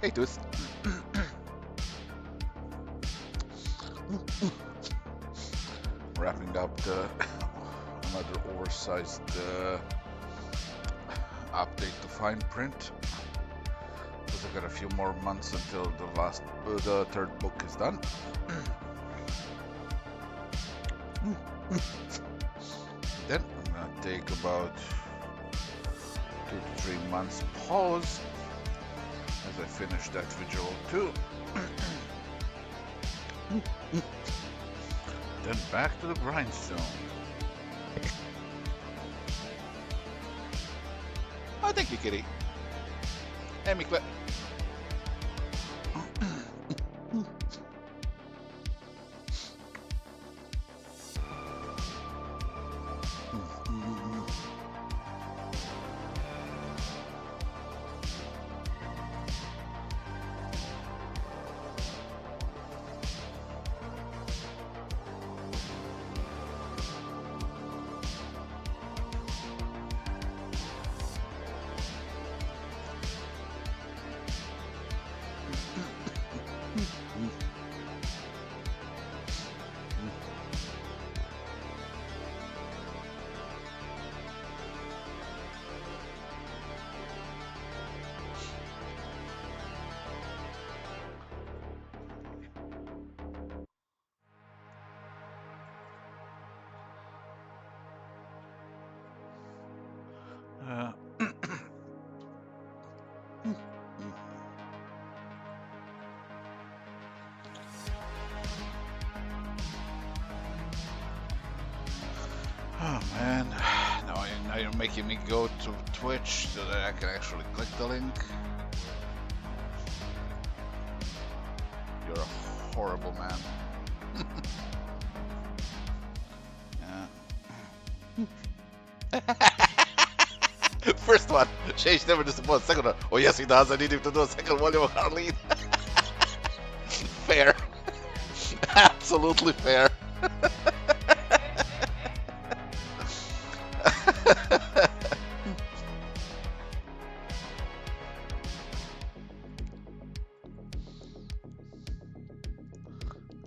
Hey, Tooth. Wrapping up another oversized update to fine print. Because I got a few more months until the third book is done. Then I'm gonna take about 2 to 3 months pause as I finish that visual too. Then back to the grindstone. Oh, thank you, kitty. Hey, me clip. Oh man, now you're making me go to Twitch so that I can actually click the link. You're a horrible man. First one, Shage never disappoints. Second one, oh yes he does, I need him to do a second volume of Harleen. Fair. Absolutely fair.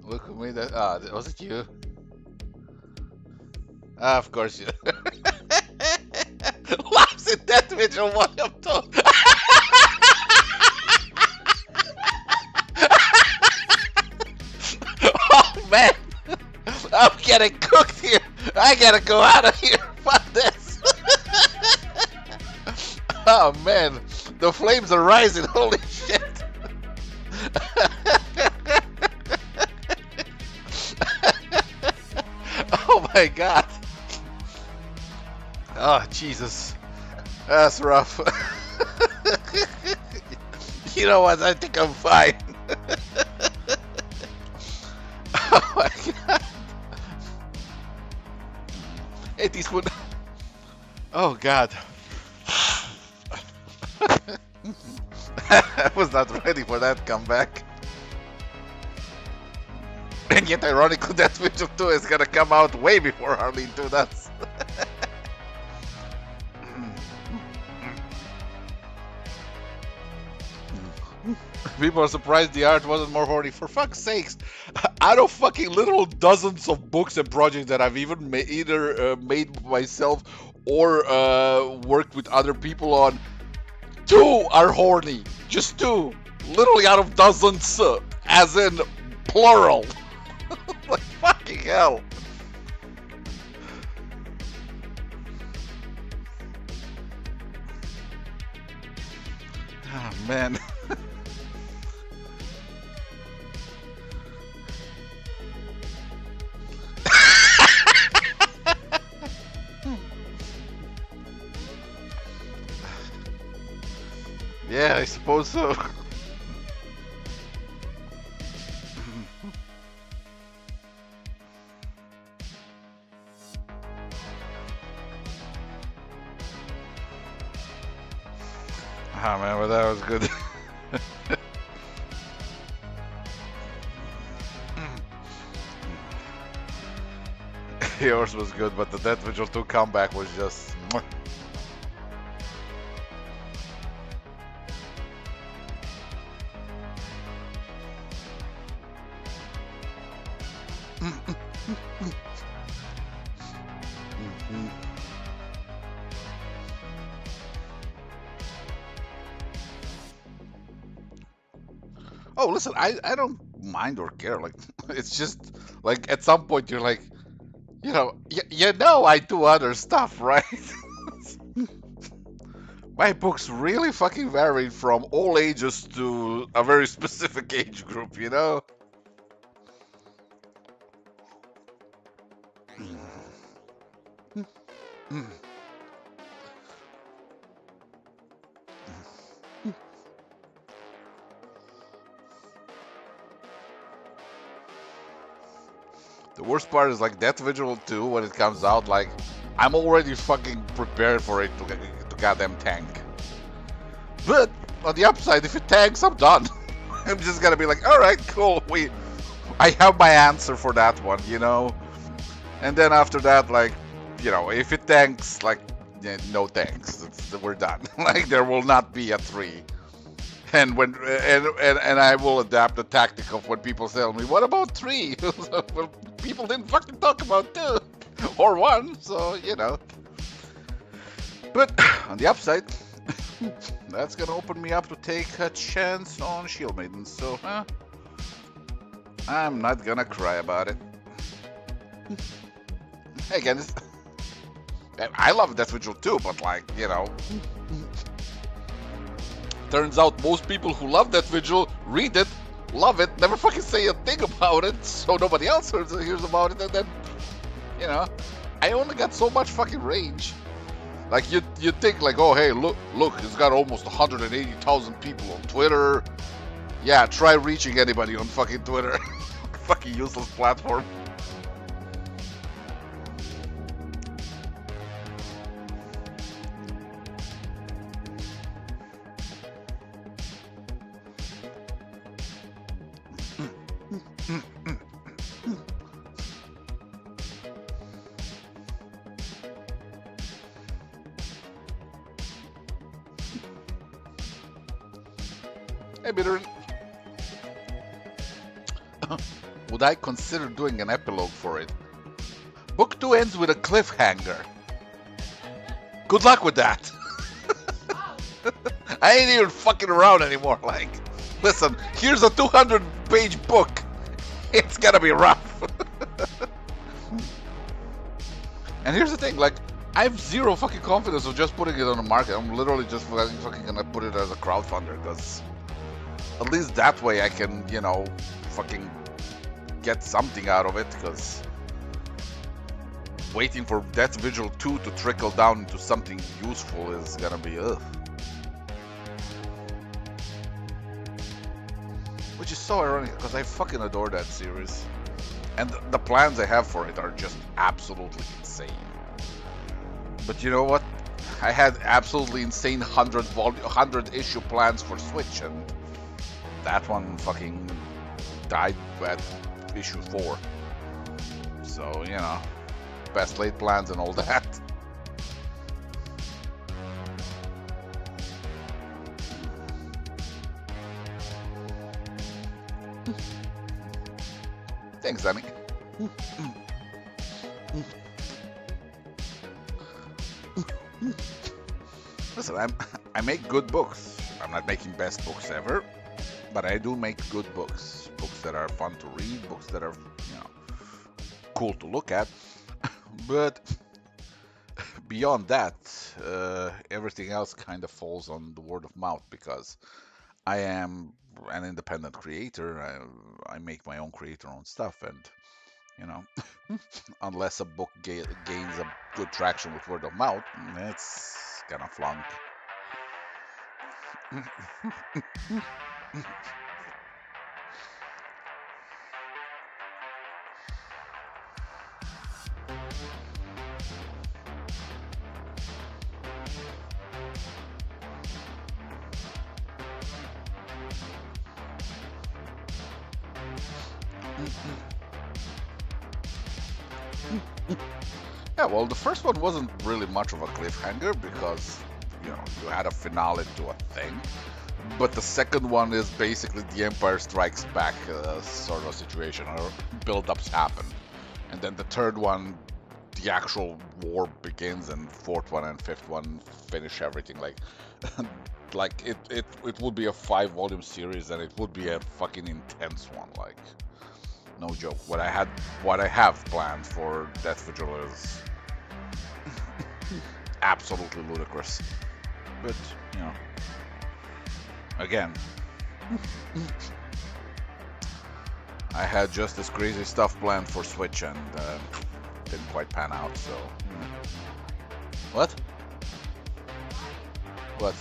Look at me, that was it you? Of course you. Laughs at that visual what I'm told. Oh man, I'm getting cooked here. I gotta go out of here. Fuck this. Oh man, the flames are rising. Holy shit. Oh my god. Oh Jesus. That's rough. You know what? I think I'm fine. Oh my god. Hey, teaspoon. Oh god. I was not ready for that comeback. And yet, ironically, that Witcher 2 is gonna come out way before Harleen 2 does. People are surprised the art wasn't more horny. For fuck's sakes, out of fucking literal dozens of books and projects that I've even either made myself or worked with other people on, 2 are horny. Just 2. Literally out of dozens, as in plural. Like fucking hell. Oh man. Yeah, I suppose so. Ah man, well that was good. Yours was good, but the Death Vigil 2 comeback was just... Oh, listen, I don't mind or care. Like, it's just like at some point you're like, you know, I do other stuff, right? My books really fucking vary from all ages to a very specific age group, you know? The worst part is like Death Vigil 2 when it comes out, like, I'm already fucking prepared for it to goddamn tank. But on the upside, if it tanks, I'm done. I'm just gonna be like, alright, cool, I have my answer for that one, you know? And then after that, like, if it tanks, like, yeah, no thanks. We're done. Like, there will not be a 3. And and I will adapt the tactic of when people tell me, what about 3? Well, people didn't fucking talk about 2 or 1, so But on the upside, that's gonna open me up to take a chance on Shield Maiden, so I'm not gonna cry about it. Again, I love Death Vigil too, but like, turns out most people who love Death Vigil read it, love it, never fucking say a thing about it, so nobody else hears about it, and then, I only got so much fucking range. Like, you think, like, oh, hey, look, it's got almost 180,000 people on Twitter. Yeah, try reaching anybody on fucking Twitter. Fucking useless platform. Hey, Bitter. Would I consider doing an epilogue for it? Book 2 ends with a cliffhanger. Good luck with that. I ain't even fucking around anymore. Like, listen, here's a 200-page book. It's gonna be rough. And here's the thing, like, I have zero fucking confidence of just putting it on the market. I'm literally just fucking gonna put it as a crowdfunder, because at least that way I can, fucking get something out of it, because waiting for Death Vigil 2 to trickle down into something useful is gonna be ugh. Which is so ironic, because I fucking adore that series. And the plans I have for it are just absolutely insane. But you know what? I had absolutely insane 100 issue plans for Switch, and that one fucking died at issue 4. So, best laid plans and all that. Thanks, Danny. Listen, I make good books. I'm not making best books ever, but I do make good books. Books that are fun to read, books that are, cool to look at. But beyond that, everything else kind of falls on the word of mouth, because I am an independent creator. I make my own creator-owned stuff, and unless a book gains a good traction with word of mouth, it's gonna flunk. Yeah, well, the first one wasn't really much of a cliffhanger, because you had a finale to a thing. But the second one is basically the Empire Strikes Back sort of situation, or build-ups happen. And then the third one, the actual war begins, and fourth one and fifth one finish everything. Like it would be a 5-volume series, and it would be a fucking intense one. Like, no joke. What I have planned for Death Vigil is absolutely ludicrous. But you know, again, I had just this crazy stuff planned for Switch, and didn't quite pan out. So, what? What?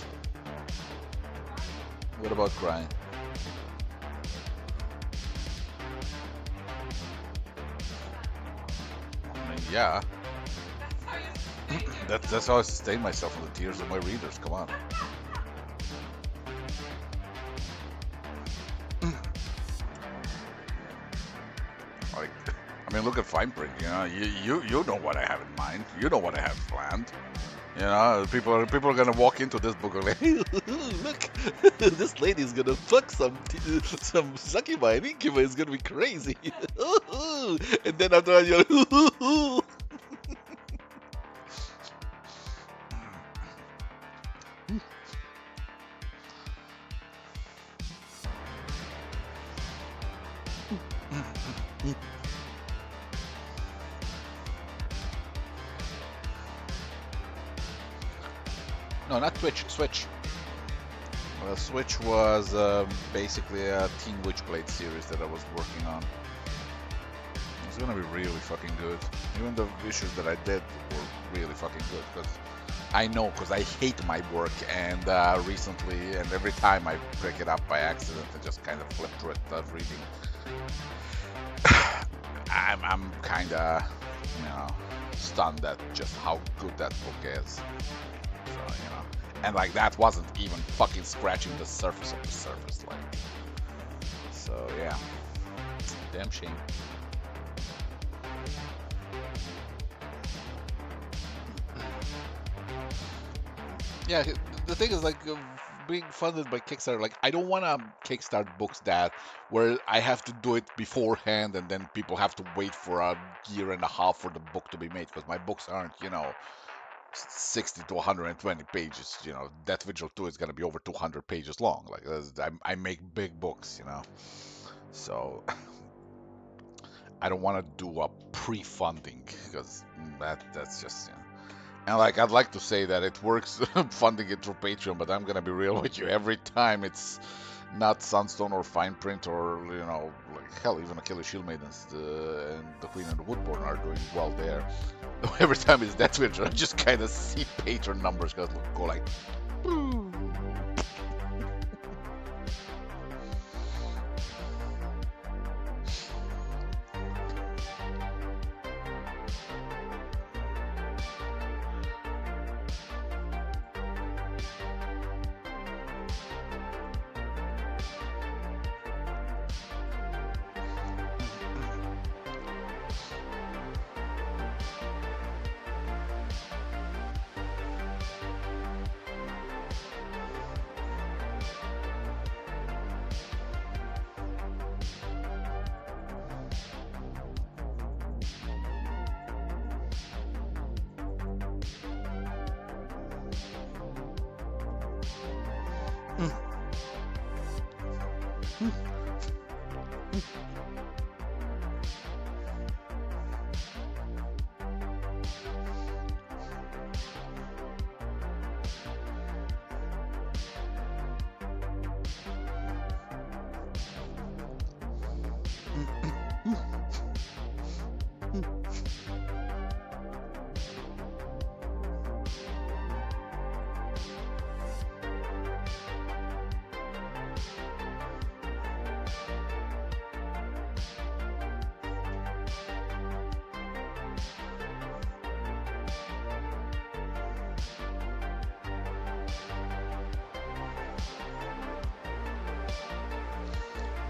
What about crying? I mean, yeah. That's how I sustain myself from the tears of my readers. Come on. Like, I mean, look at fine print. You know, you know what I have in mind. You know what I have planned. You know, people are gonna walk into this book and like, hey, look, this lady's gonna fuck some succubi and incubi is gonna be crazy. And then after that, you're no, not Twitch, Switch. Switch was basically a Teen Witchblade series that I was working on. It's gonna be really fucking good. Even the issues that I did were really fucking good, because I know, because I hate my work, and recently, and every time I break it up by accident, I just kind of flip through it reading. I'm kind of, you know, stunned at just how good that book is. So, you know, and like that wasn't even fucking scratching the surface of the surface, like. So yeah, damn shame. Yeah, the thing is, like, being funded by Kickstarter, like, I don't want to kickstart books that where I have to do it beforehand and then people have to wait for a year and a half for the book to be made, because my books aren't, you know, 60 to 120 pages. You know, Death Vigil 2 is going to be over 200 pages long. Like, I make big books, you know, so I don't want to do a pre-funding, because that's just, you know. And like, I'd like to say that it works funding it through Patreon, but I'm gonna be real with you. Every time it's not Sunstone or Fine Print, or, you know, like, hell, even Achilles Shield Maidens and the Queen and the Woodborn are doing well there. Every time it's Death Vigil, I just kind of see Patreon numbers go like, "Boo."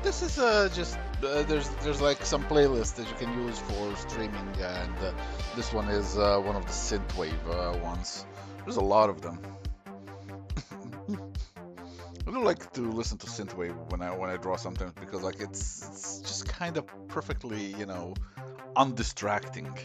This is just there's like some playlists that you can use for streaming, and this one is one of the synthwave ones. There's a lot of them. I do like to listen to synthwave when I draw sometimes because like it's just kind of perfectly, undistracting.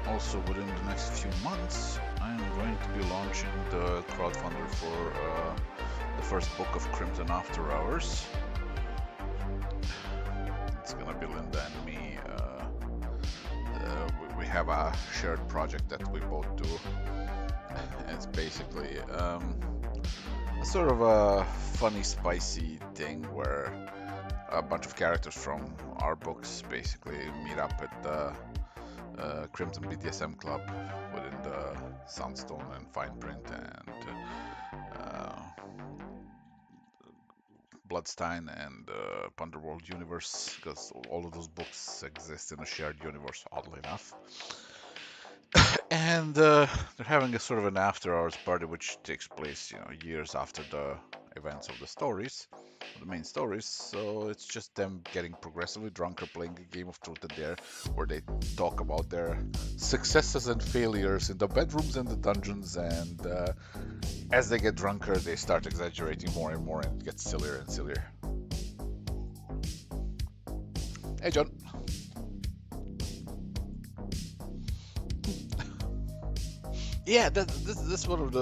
Also, within the next few months, I'm going to be launching the crowdfunder for the first book of Crimson After Hours. It's gonna be Linda and me. We have a shared project that we both do. It's basically a sort of a funny, spicy thing where a bunch of characters from our books basically meet up at the Crimson BDSM Club within the Sunstone and Fine Print and Bloodstein and Underworld universe, because all of those books exist in a shared universe, oddly enough. And they're having a sort of an after-hours party, which takes place, years after the events of the stories, the main stories. So it's just them getting progressively drunker, playing a game of truth and dare, where they talk about their successes and failures in the bedrooms and the dungeons. And as they get drunker, they start exaggerating more and more, and it gets sillier and sillier. Hey, John. Yeah, this one of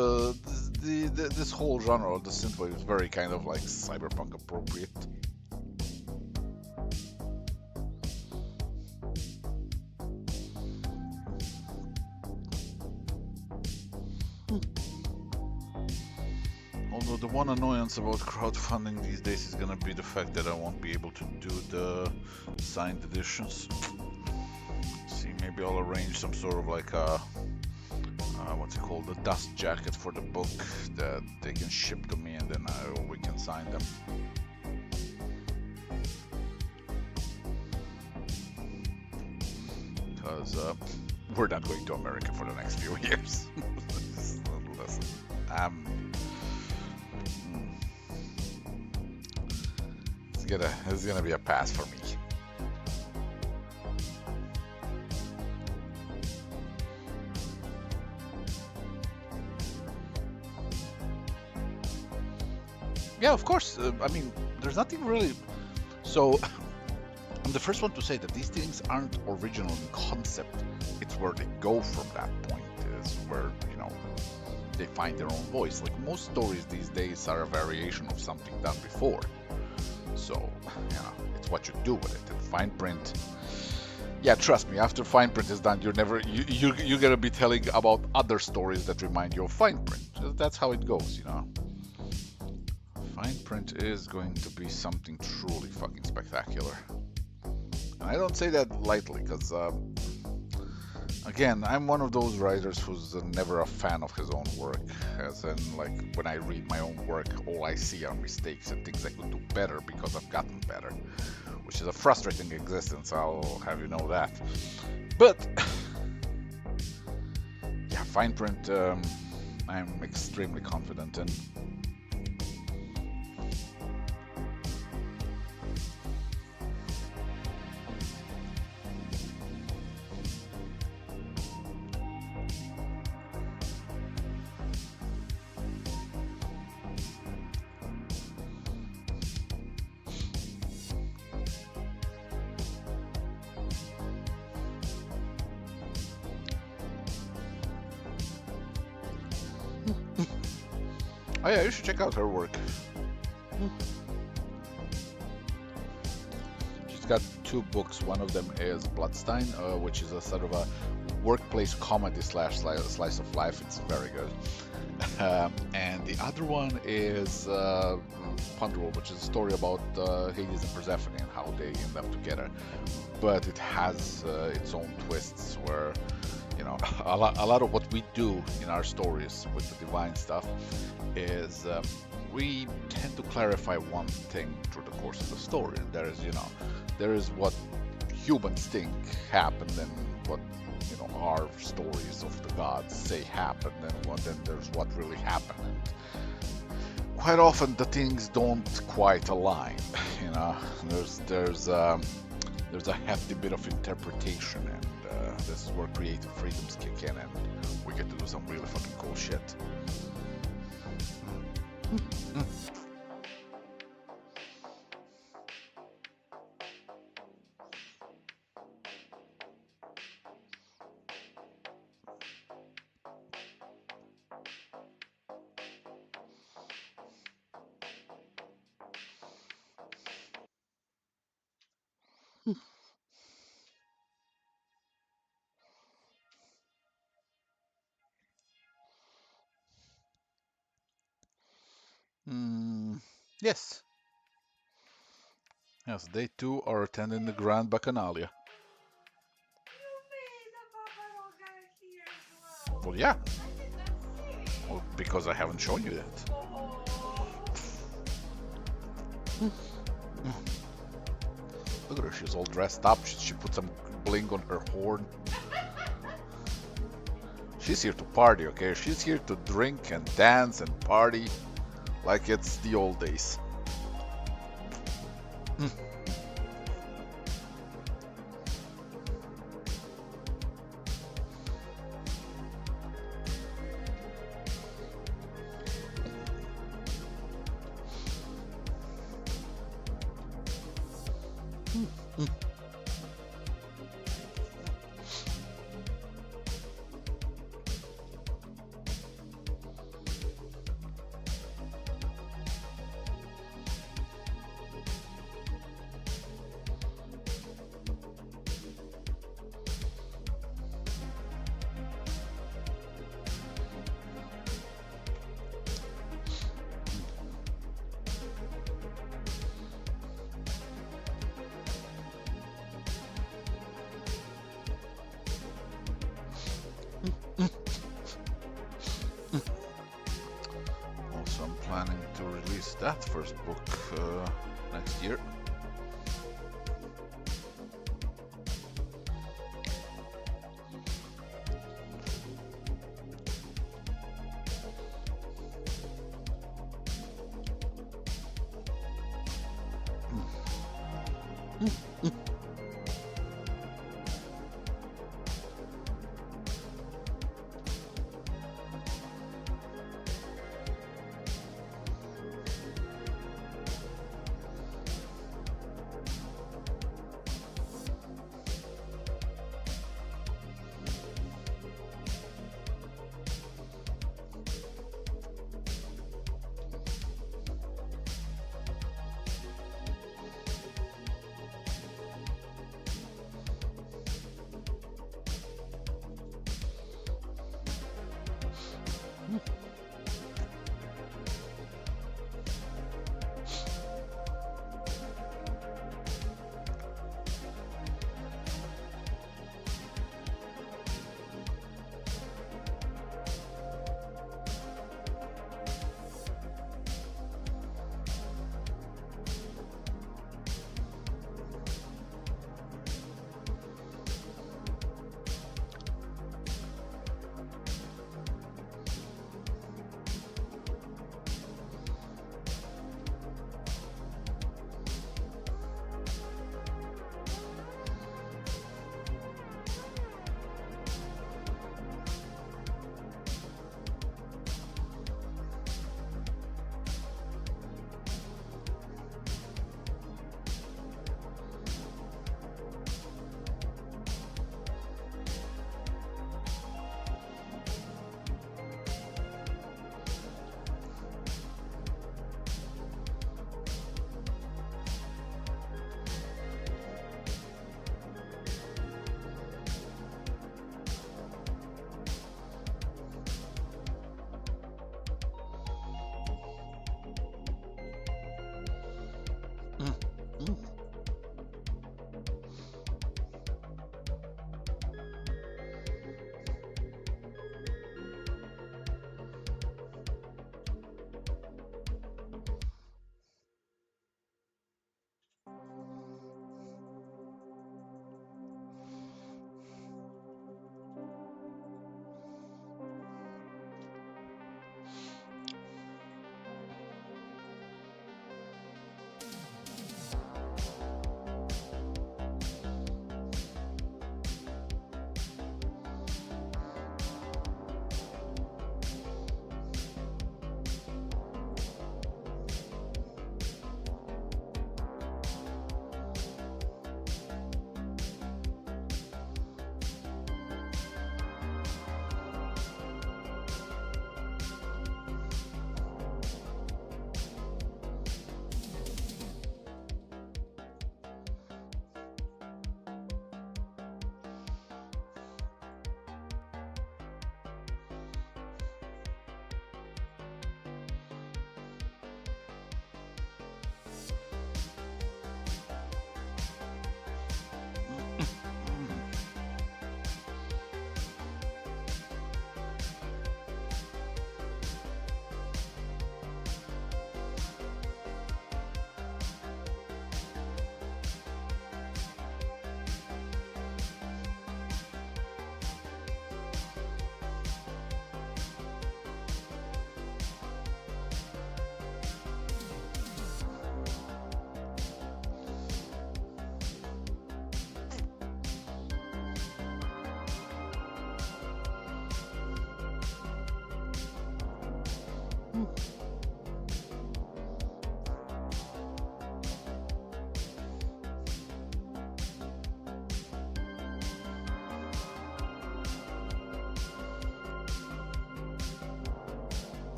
this whole genre of the synthwave is very kind of like cyberpunk appropriate. Although the one annoyance about crowdfunding these days is gonna be the fact that I won't be able to do the signed editions. See, maybe I'll arrange some sort of like a what's it called, the dust jacket for the book that they can ship to me, and then we can sign them. Because we're not going to America for the next few years. Listen, it's gonna be a pass for me. Yeah, of course. I mean, there's nothing really. So, I'm the first one to say that these things aren't original in concept. It's where they go from that point, is where, they find their own voice. Like most stories these days are a variation of something done before. So, it's what you do with it. And Fine Print. Yeah, trust me, after Fine Print is done, you're gonna be telling about other stories that remind you of Fine Print. That's how it goes, Fine Print is going to be something truly fucking spectacular. And I don't say that lightly, because, again, I'm one of those writers who's never a fan of his own work. As in, like, when I read my own work, all I see are mistakes and things I could do better because I've gotten better. Which is a frustrating existence, I'll have you know that. But, yeah, Fine Print, I'm extremely confident in. Oh yeah, you should check out her work. She's got two books. One of them is Bloodstein, which is a sort of a workplace comedy slash slice of life. It's very good. And the other one is Pondrel, which is a story about Hades and Persephone and how they end up together. But it has its own twists where, you know, a lot of what we do in our stories with the divine stuff is we tend to clarify one thing through the course of the story. And there is, you know, there is what humans think happened and what, you know, our stories of the gods say happened, and then there's what really happened. And quite often the things don't quite align. You know, there's a hefty bit of interpretation, and this is where creative freedoms kick in, and we get to do some really fucking cool shit. Mm, yes. Yes, they too are attending the Grand Bacchanalia. Well, yeah. Well, because I haven't shown you yet. Look at her, she's all dressed up. She put some bling on her horn. She's here to party, okay? She's here to drink and dance and party like it's the old days. Also, I'm planning to release that first book next year.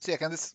See ya, Candice.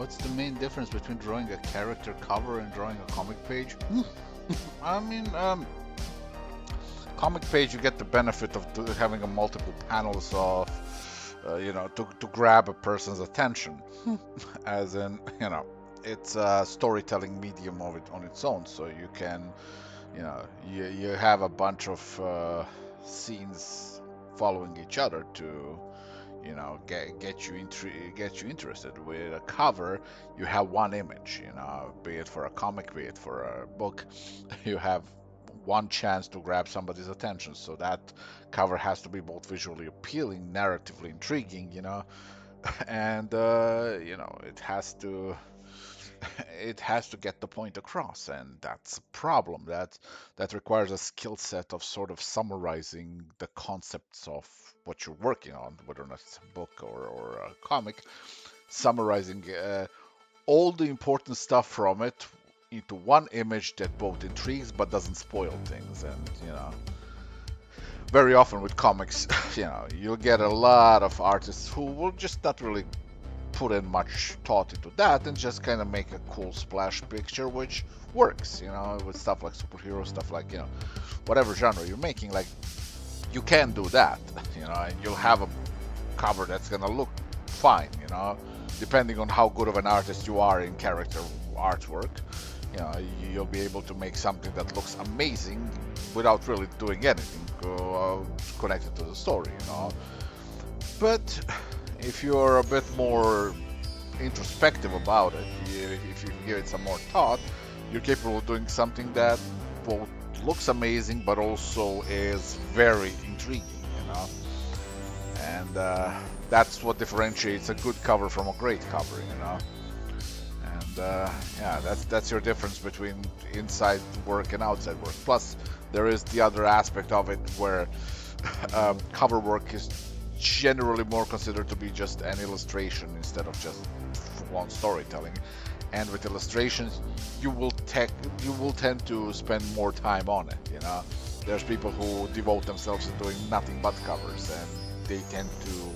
What's the main difference between drawing a character cover and drawing a comic page? I mean, comic page, you get the benefit of having a multiple panels of, to grab a person's attention. As in, it's a storytelling medium of it on its own. So you can, you have a bunch of scenes following each other to, get you interested. With a cover, you have one image, be it for a comic, be it for a book, you have one chance to grab somebody's attention. So that cover has to be both visually appealing, narratively intriguing, and it has to get the point across, and that's a problem. That requires a skill set of sort of summarizing the concepts of what you're working on, whether or not it's a book or a comic, summarizing all the important stuff from it into one image that both intrigues but doesn't spoil things. And very often with comics, you'll get a lot of artists who will just not really put in much thought into that and just kind of make a cool splash picture, which works, with stuff like superhero stuff, like, whatever genre you're making. Like, you can do that, and you'll have a cover that's gonna look fine, depending on how good of an artist you are in character artwork. You'll be able to make something that looks amazing without really doing anything connected to the story, But if you're a bit more introspective about it, if you give it some more thought, you're capable of doing something that both looks amazing but also is very intriguing, And that's what differentiates a good cover from a great cover, And that's your difference between inside work and outside work. Plus, there is the other aspect of it where cover work is generally more considered to be just an illustration instead of just full-on storytelling. And with illustrations, you will tend to spend more time on it. There's people who devote themselves to doing nothing but covers, and they tend to,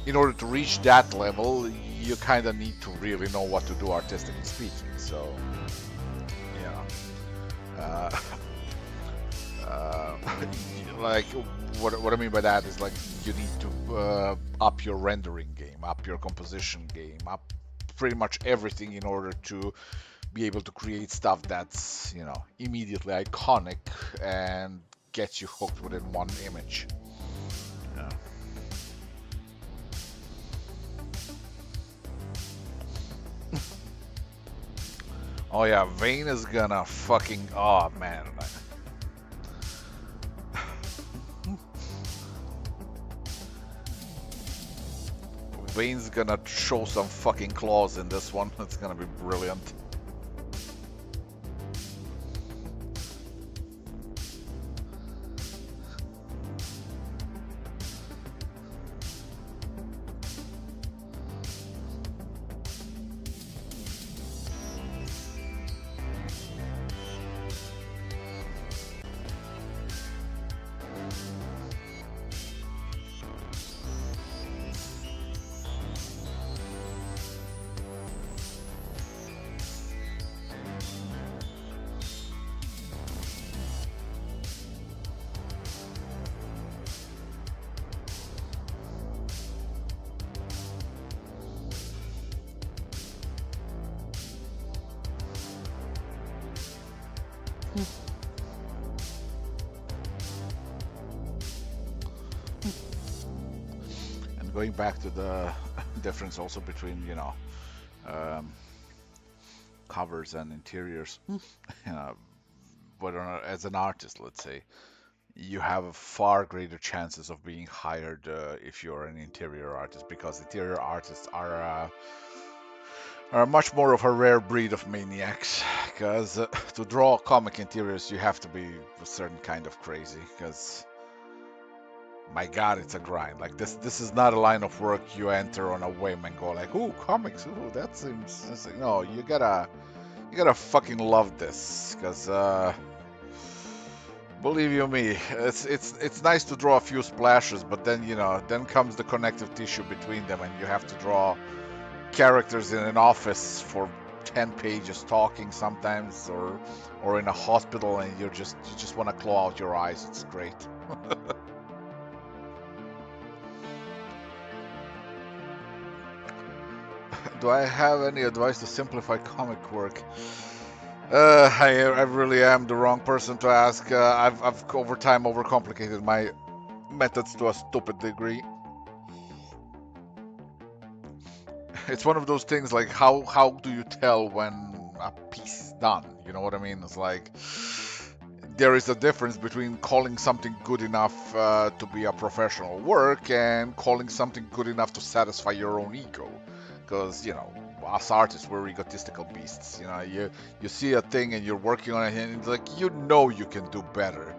in order to reach that level, you kind of need to really know what to do artistically speaking. So, like, what I mean by that is, like, you need to up your rendering game, up your composition game, up pretty much everything in order to be able to create stuff that's, immediately iconic and gets you hooked within one image. Yeah. Oh yeah, Vane is gonna fucking, oh man. Vane's gonna show some fucking claws in this one. It's gonna be brilliant. And going back to the difference also between, covers and interiors, whether or not, as an artist, let's say, you have far greater chances of being hired if you're an interior artist, because interior artists are much more of a rare breed of maniacs. Because to draw comic interiors, you have to be a certain kind of crazy. Because, my God, it's a grind. Like, this is not a line of work you enter on a whim and go like, "Ooh, comics, ooh, that seems." It's like, no, you gotta fucking love this. Because believe you me, it's nice to draw a few splashes, but then then comes the connective tissue between them, and you have to draw characters in an office for 10 pages talking sometimes, or in a hospital, and you just want to claw out your eyes. It's great. Do I have any advice to simplify comic work? I really am the wrong person to ask. I've over time overcomplicated my methods to a stupid degree. It's one of those things like how do you tell when a piece is done? You know what I mean? It's like there is a difference between calling something good enough to be a professional work and calling something good enough to satisfy your own ego. Because, you know, us artists, we're egotistical beasts. You know, you see a thing and you're working on it, and it's like, you know you can do better.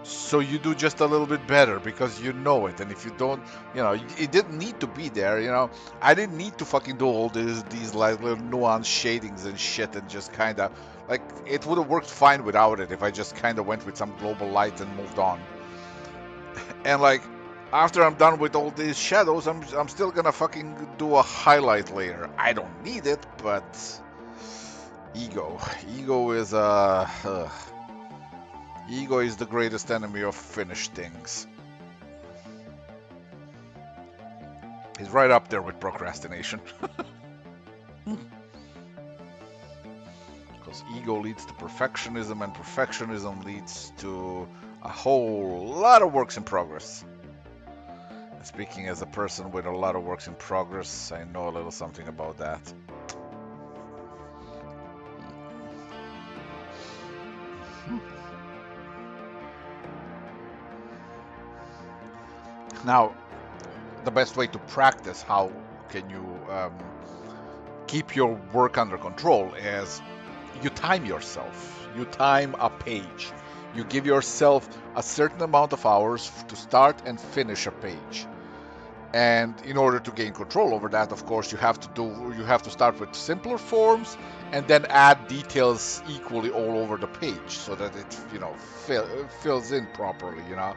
So you do just a little bit better because you know it. And if you don't, you know, it didn't need to be there. You know, I didn't need to fucking do all these like little nuance shadings and shit, and just kind of like, it would have worked fine without it if I just kind of went with some global light and moved on. And like, after I'm done with all these shadows, I'm still gonna fucking do a highlight layer. I don't need it, but ego is ego is the greatest enemy of finished things. He's right up there with procrastination. Because ego leads to perfectionism, and perfectionism leads to a whole lot of works in progress. And speaking as a person with a lot of works in progress, I know a little something about that. Now, the best way to practice how can you keep your work under control is you time yourself. You time a page. You give yourself a certain amount of hours to start and finish a page. And in order to gain control over that, of course, you have to start with simpler forms and then add details equally all over the page so that it, you know, fills in properly, you know.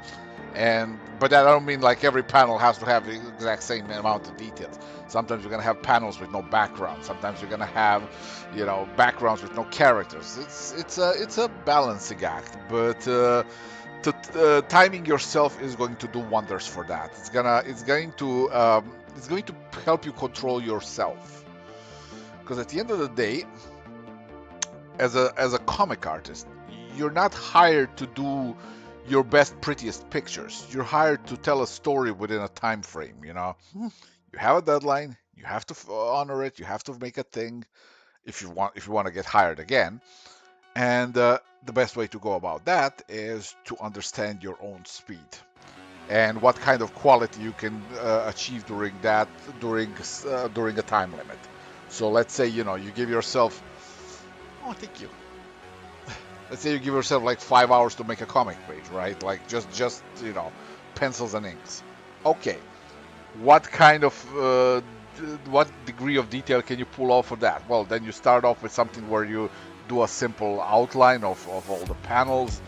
But that I don't mean like every panel has to have the exact same amount of details. Sometimes you're gonna have panels with no background. Sometimes you're gonna have, you know, backgrounds with no characters. It's a balancing act, but timing yourself is going to do wonders for that. It's going to help you control yourself. Because at the end of the day, as a comic artist, you're not hired to do your best, prettiest pictures. You're hired to tell a story within a time frame, you know. You have a deadline, you have to honor it, you have to make a thing if you want to get hired again. And the best way to go about that is to understand your own speed and what kind of quality you can achieve during a time limit. So let's say, you know, you give yourself, oh, thank you. Let's say you give yourself like 5 hours to make a comic page, right? Like just you know, pencils and inks. Okay, what kind of what degree of detail can you pull off of that? Well, then you start off with something where you do a simple outline of all the panels.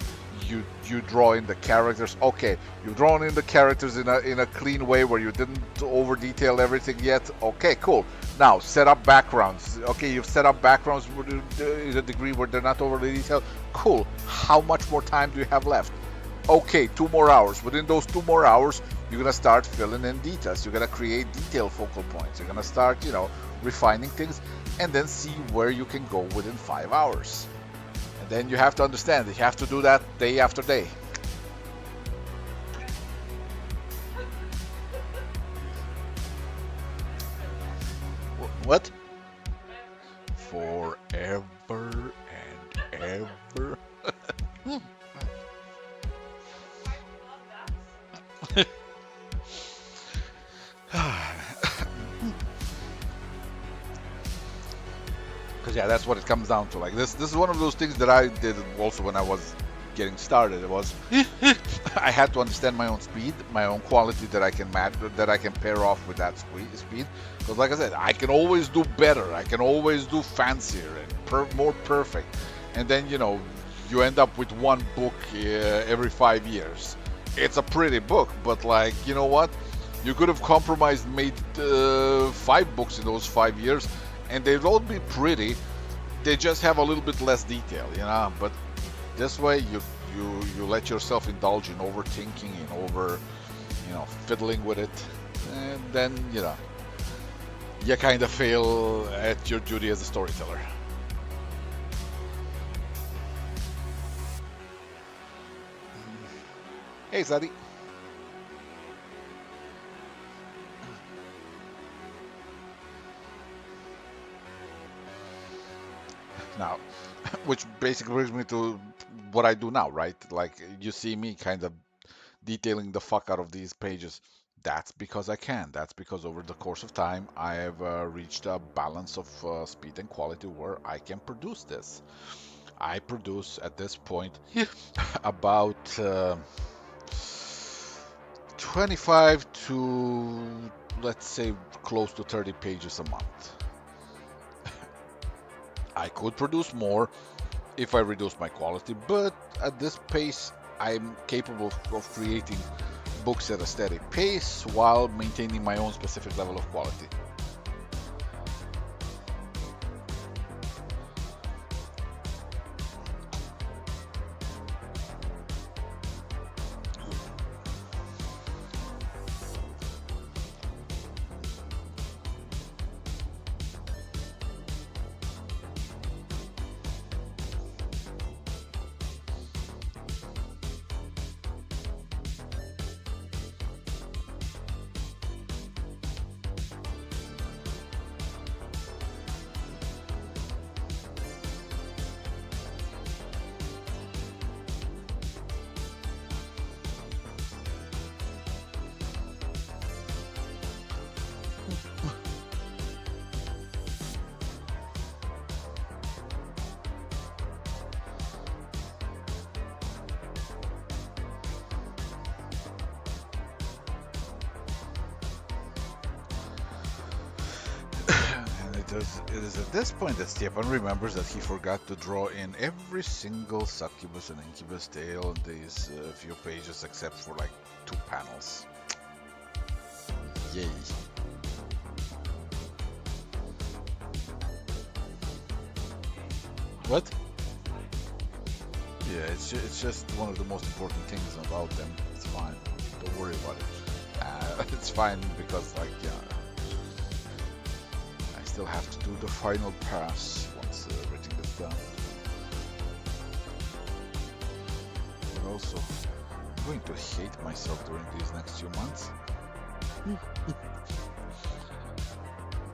You draw in the characters. Okay, you've drawn in the characters in a clean way where you didn't over detail everything yet. Okay, cool. Now set up backgrounds. Okay, you've set up backgrounds in a degree where they're not overly detailed. Cool. How much more time do you have left? Okay, 2 more hours. Within those 2 more hours, you're gonna start filling in details. You're gonna create detail focal points. You're gonna start, you know, refining things, and then see where you can go within 5 hours. And then you have to understand that you have to do that day after day. What? Forever and ever. Because yeah, that's what it comes down to. Like this is one of those things that I did also when I was getting started. It was I had to understand my own speed, my own quality that I can match, that I can pair off with that speed. Because like I said, I can always do better. I can always do fancier and more perfect. And then, you know, you end up with one book every 5 years. It's a pretty book, but like, you know what? You could have compromised, made 5 books in those 5 years, and they'd all be pretty. They just have a little bit less detail, But this way, you let yourself indulge in overthinking and fiddling with it, and then you kind of fail at your duty as a storyteller. Hey, Zadie. Now, which basically brings me to what I do now, right? Like you see me kind of detailing the fuck out of these pages. That's because I can. That's because over the course of time, I have reached a balance of speed and quality where I can produce this. I produce at this point about 25 to, let's say, close to 30 pages a month. I could produce more if I reduce my quality, but at this pace, I'm capable of creating books at a steady pace while maintaining my own specific level of quality. It is at this point that Stepan remembers that he forgot to draw in every single succubus and incubus tale in these few pages except for like 2 panels. Yay. What? Yeah, it's just one of the most important things about them. It's fine. Don't worry about it. It's fine because, like, yeah, I still have to do the final pass once everything is done. But also, I'm going to hate myself during these next few months.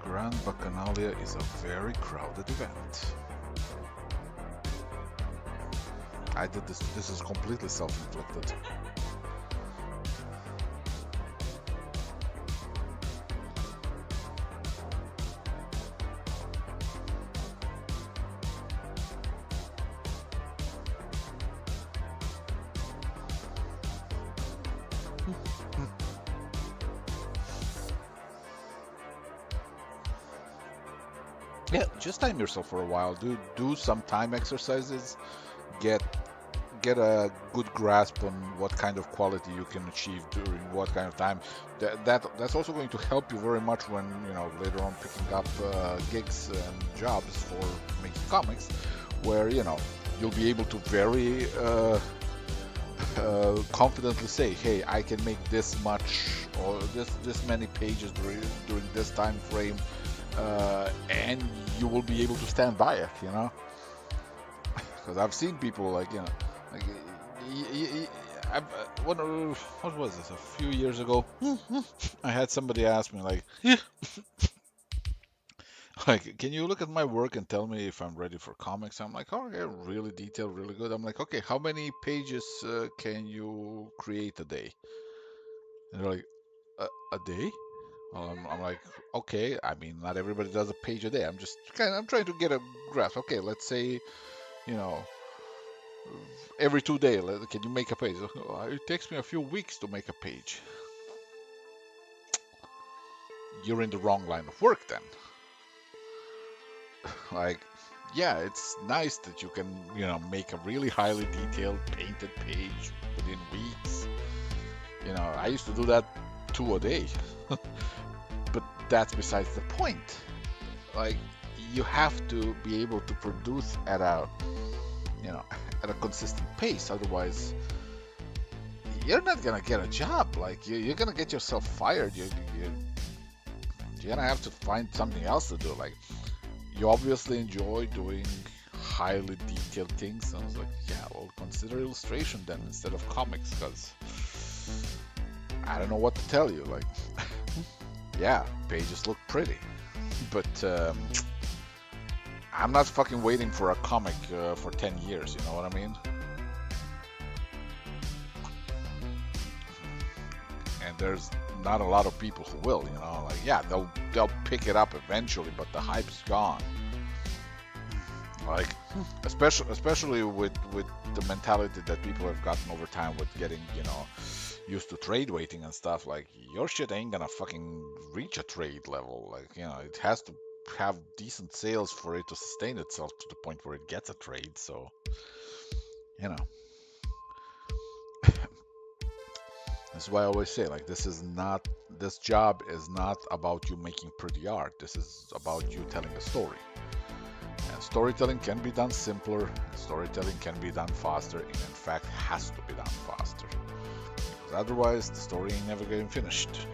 Grand Bacchanalia is a very crowded event. I did this. This is completely self-inflicted. Yeah, just time yourself for a while. Do some time exercises. Get a good grasp on what kind of quality you can achieve during what kind of time. That's also going to help you very much when later on picking up gigs and jobs for making comics, where you'll be able to very confidently say, hey, I can make this much or this many pages during this time frame, and you will be able to stand by it, because I've seen people like what was this, a few years ago? I had somebody ask me like can you look at my work and tell me if I'm ready for comics? I'm like, oh yeah, really detailed, really good. I'm like, okay, how many pages can you create a day? And they're like, a day? I'm like, okay, I mean, not everybody does a page a day. I'm trying to get a grasp. Okay, let's say, you know, every 2 days, can you make a page? It takes me a few weeks to make a page. You're in the wrong line of work then. Like, yeah, it's nice that you can, make a really highly detailed painted page within weeks. I used to do that two a day. But that's besides the point. Like, you have to be able to produce at a, you know, at a consistent pace. Otherwise, you're not gonna get a job. Like, you're gonna get yourself fired. You're gonna have to find something else to do. Like, you obviously enjoy doing highly detailed things. And I was like, yeah, well, consider illustration then instead of comics, because I don't know what to tell you. Like, yeah, pages look pretty, but I'm not fucking waiting for a comic for 10 years, you know what I mean? And there's not a lot of people who will, you know, like, yeah, they'll pick it up eventually, but the hype's gone. Like, especially with the mentality that people have gotten over time with getting, you know, used to trade waiting and stuff. Like, your shit ain't gonna fucking reach a trade level. Like, you know, it has to have decent sales for it to sustain itself to the point where it gets a trade. So, you know, that's why I always say, like, this job is not about you making pretty art. This is about you telling a story. And storytelling can be done simpler, storytelling can be done faster, and in fact has to be done faster. Because otherwise, the story ain't never getting finished.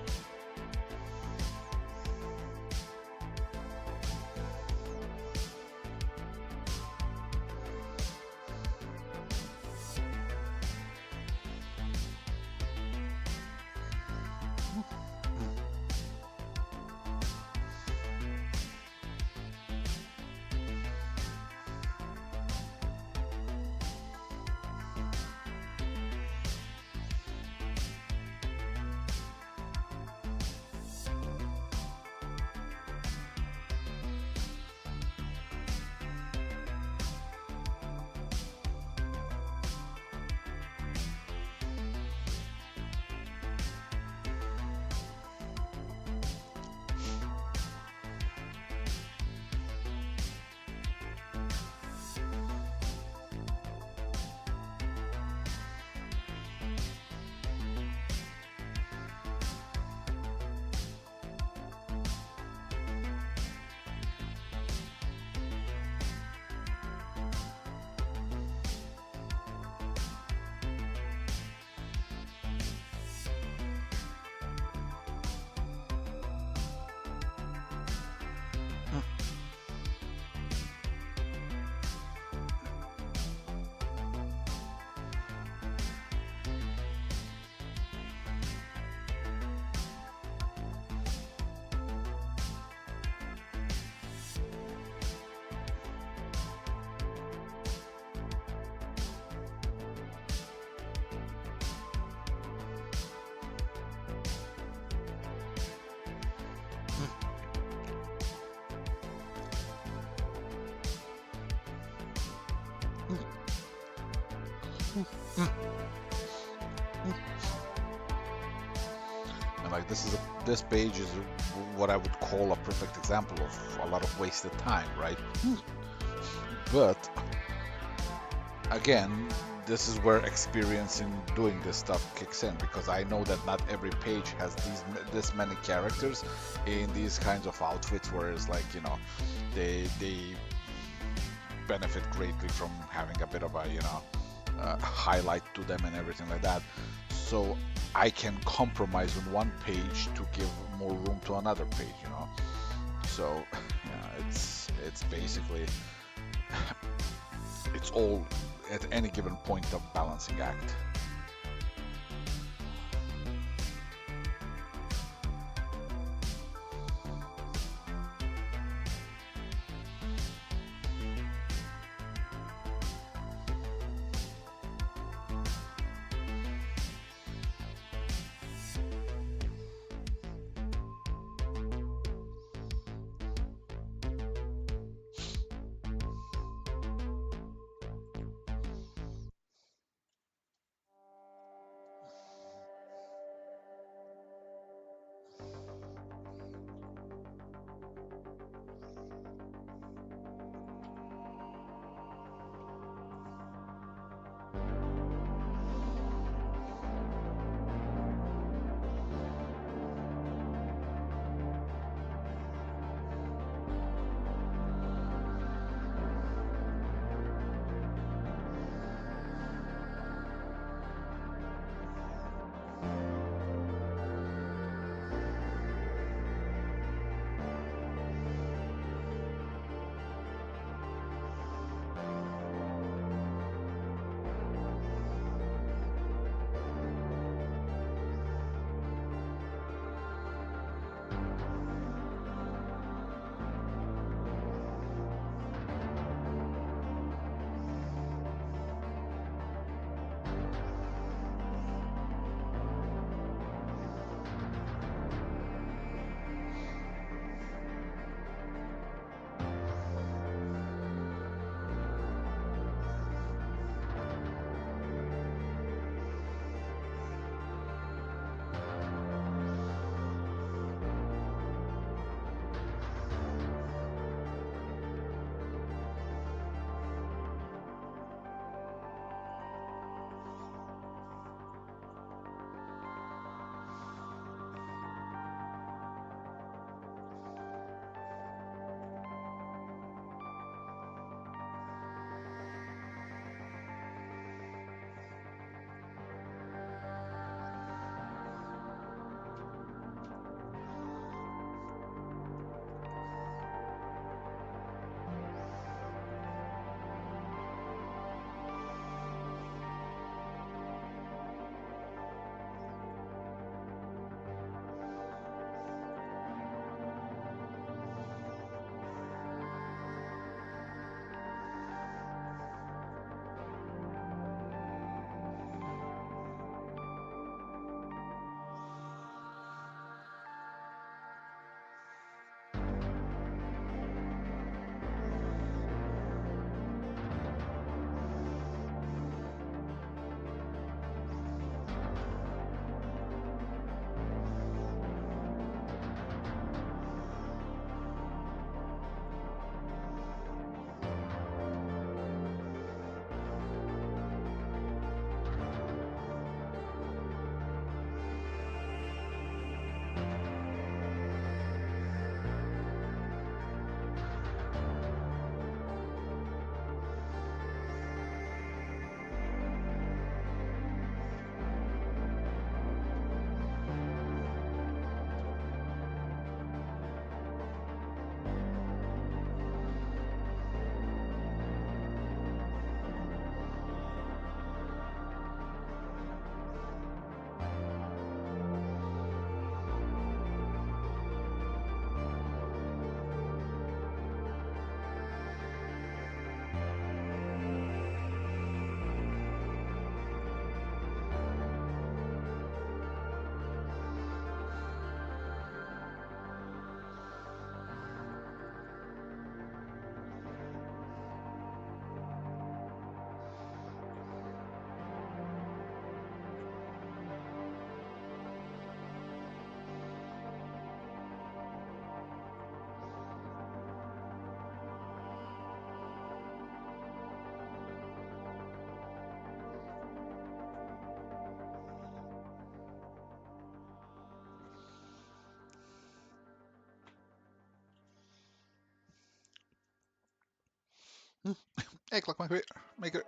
And like, this page is what I would call a perfect example of a lot of wasted time, right? But again, this is where experience in doing this stuff kicks in, because I know that not every page has this many characters in these kinds of outfits, whereas, like, you know, they benefit greatly from having a bit of a, you know, highlight to them and everything like that. So I can compromise on one page to give more room to another page, you know. So yeah, it's basically it's all at any given point a balancing act. Hmm. Hey, clock maker.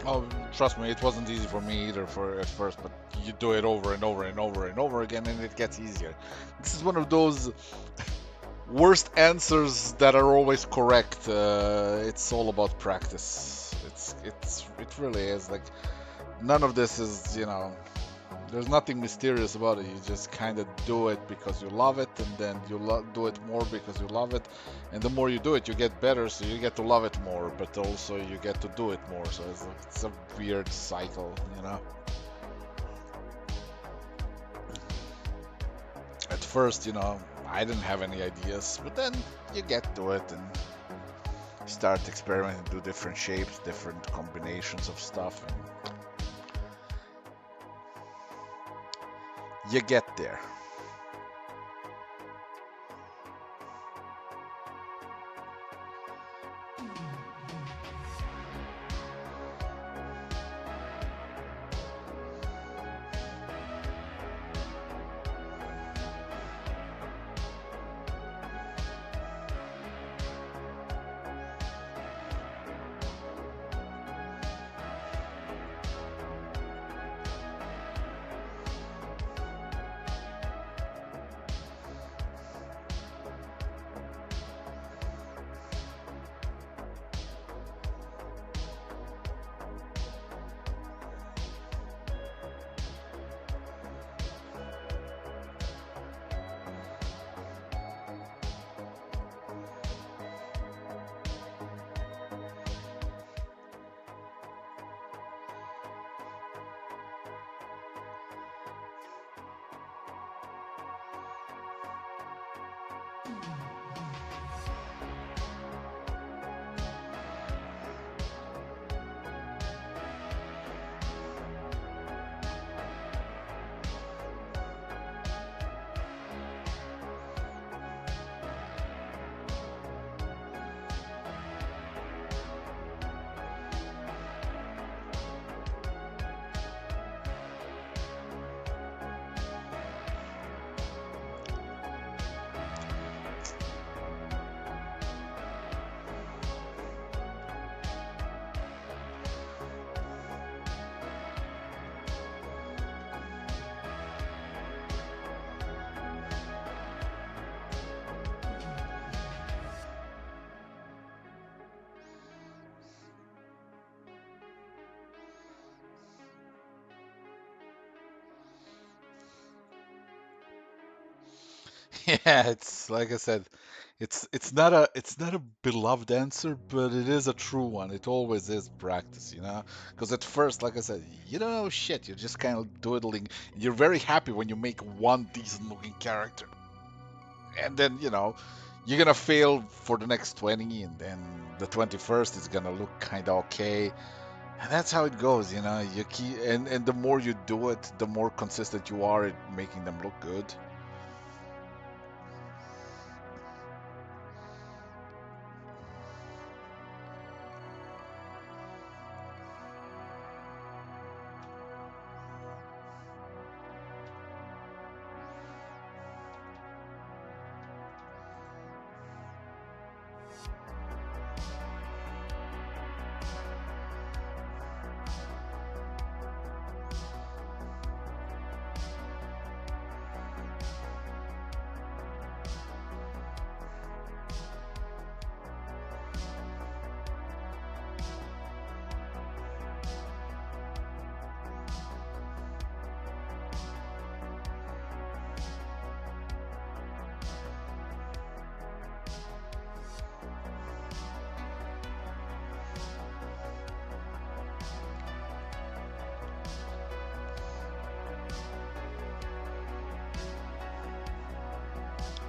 Oh, trust me, it wasn't easy for me either for at first, but you do it over and over and over and over again, and it gets easier. This is one of those worst answers that are always correct. It's all about practice. It really is. Like none of this is, there's nothing mysterious about it. You just kind of do it because you love it, and then you do it more because you love it. And the more you do it, you get better, so you get to love it more, but also you get to do it more. So it's a weird cycle, you know? At first, I didn't have any ideas, but then you get to it and start experimenting, do different shapes, different combinations of stuff, and you get there. Yeah, it's like I said, it's not a beloved answer, but it is a true one. It always is practice, you know? Because at first, like I said, you don't know shit. You're just kind of doodling. You're very happy when you make one decent looking character, and then you're gonna fail for the next 20, and then the 21st is gonna look kind of okay. And that's how it goes, You keep and the more you do it, the more consistent you are at making them look good.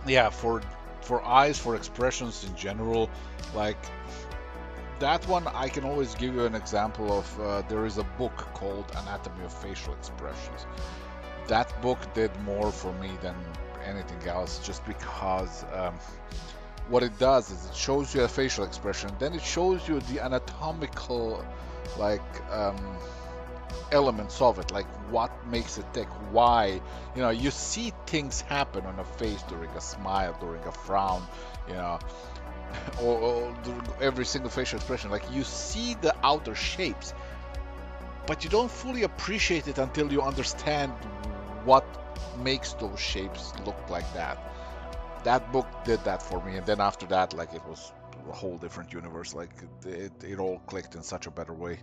yeah, for eyes, for expressions in general, like that one, I can always give you an example of. There is a book called Anatomy of Facial Expressions. That book did more for me than anything else, just because what it does is it shows you a facial expression, then it shows you the anatomical, like, elements of it, like what makes it tick, why. You see things happen on a face during a smile, during a frown, you know, or every single facial expression. Like, you see the outer shapes, but you don't fully appreciate it until you understand what makes those shapes look like that. That book did that for me, and then after that, like, it was a whole different universe. Like, it all clicked in such a better way.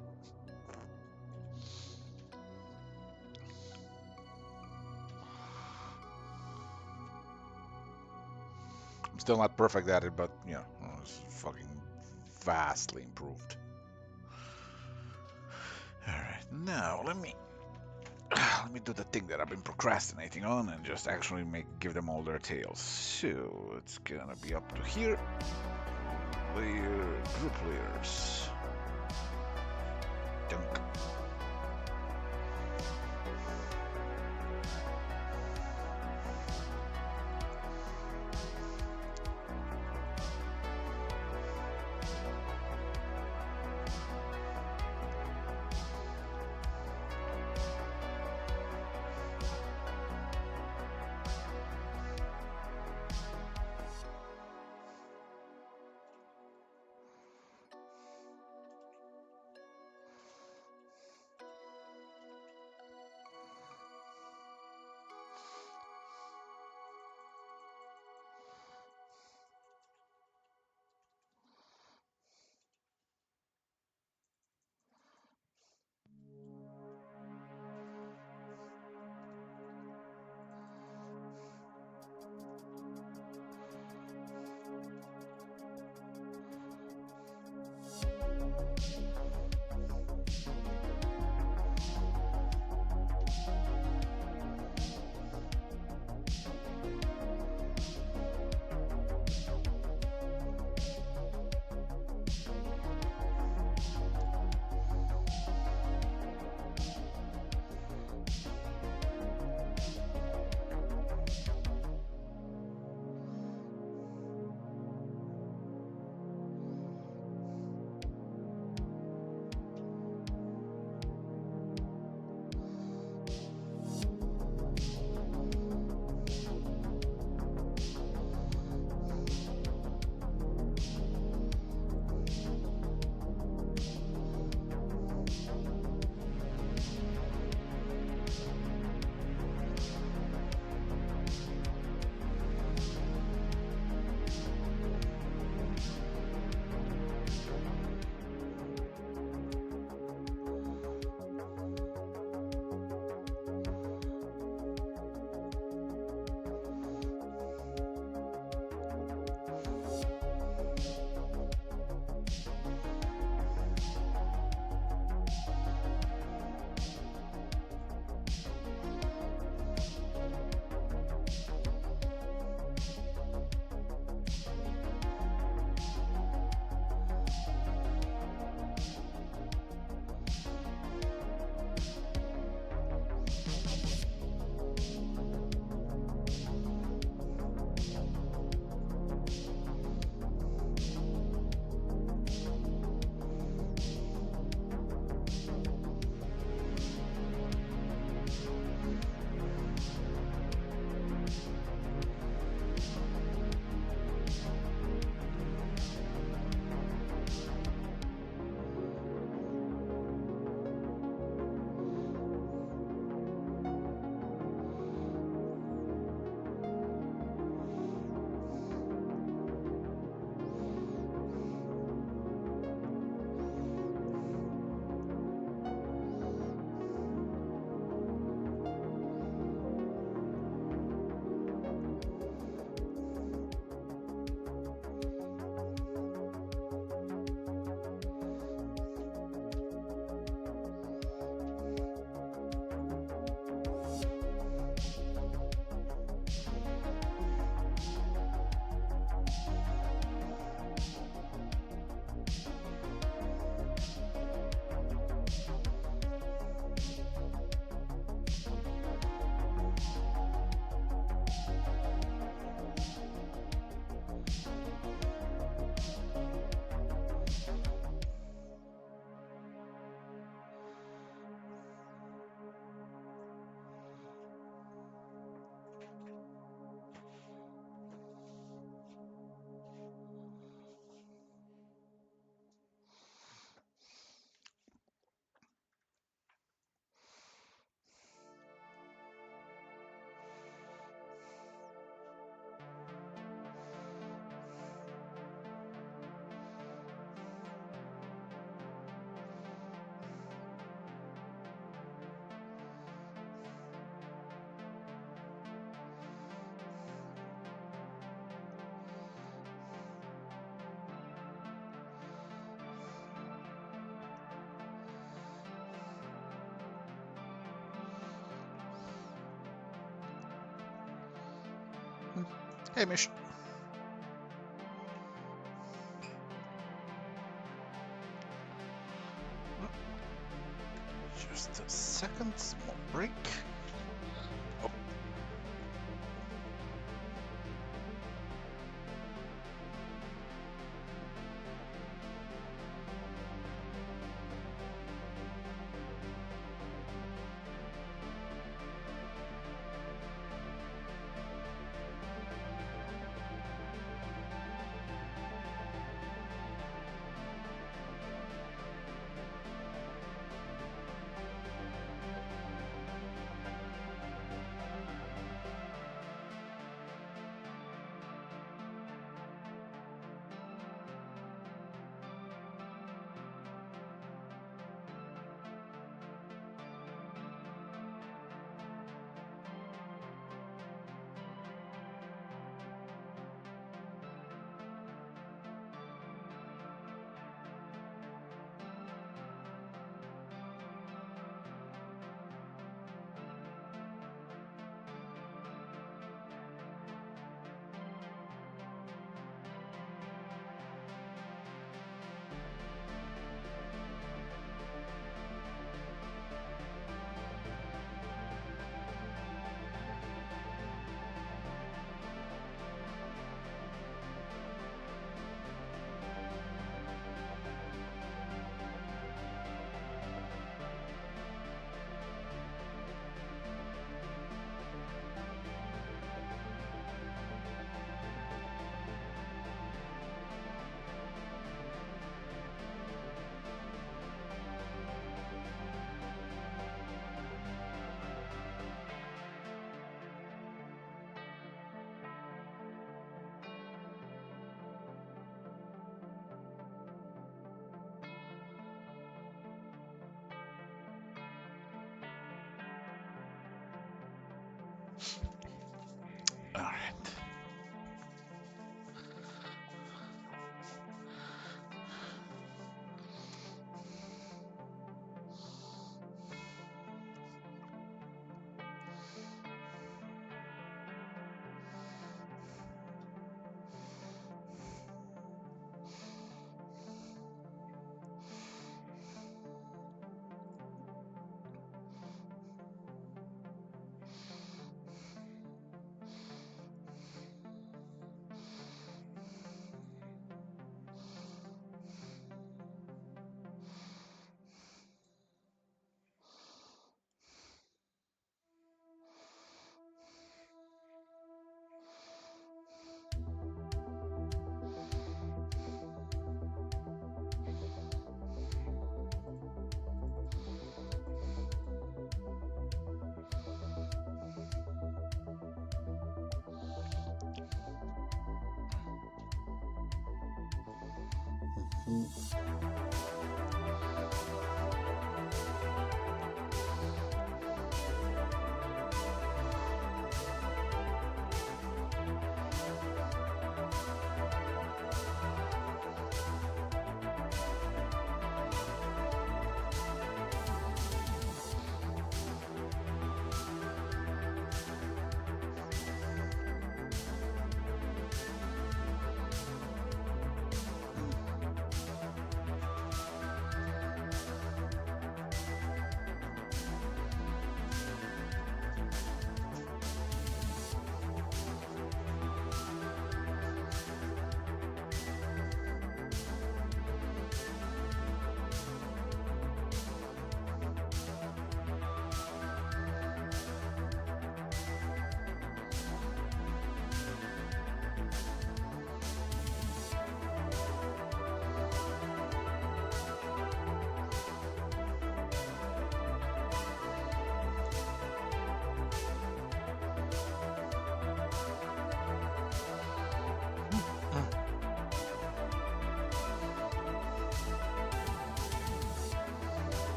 I'm still not perfect at it, but it's fucking vastly improved. All right, now let me do the thing that I've been procrastinating on and just actually give them all their tails. So it's gonna be up to here. Group layers. Dunk. Hey, Mish. Just a second, small break. Oh. All right.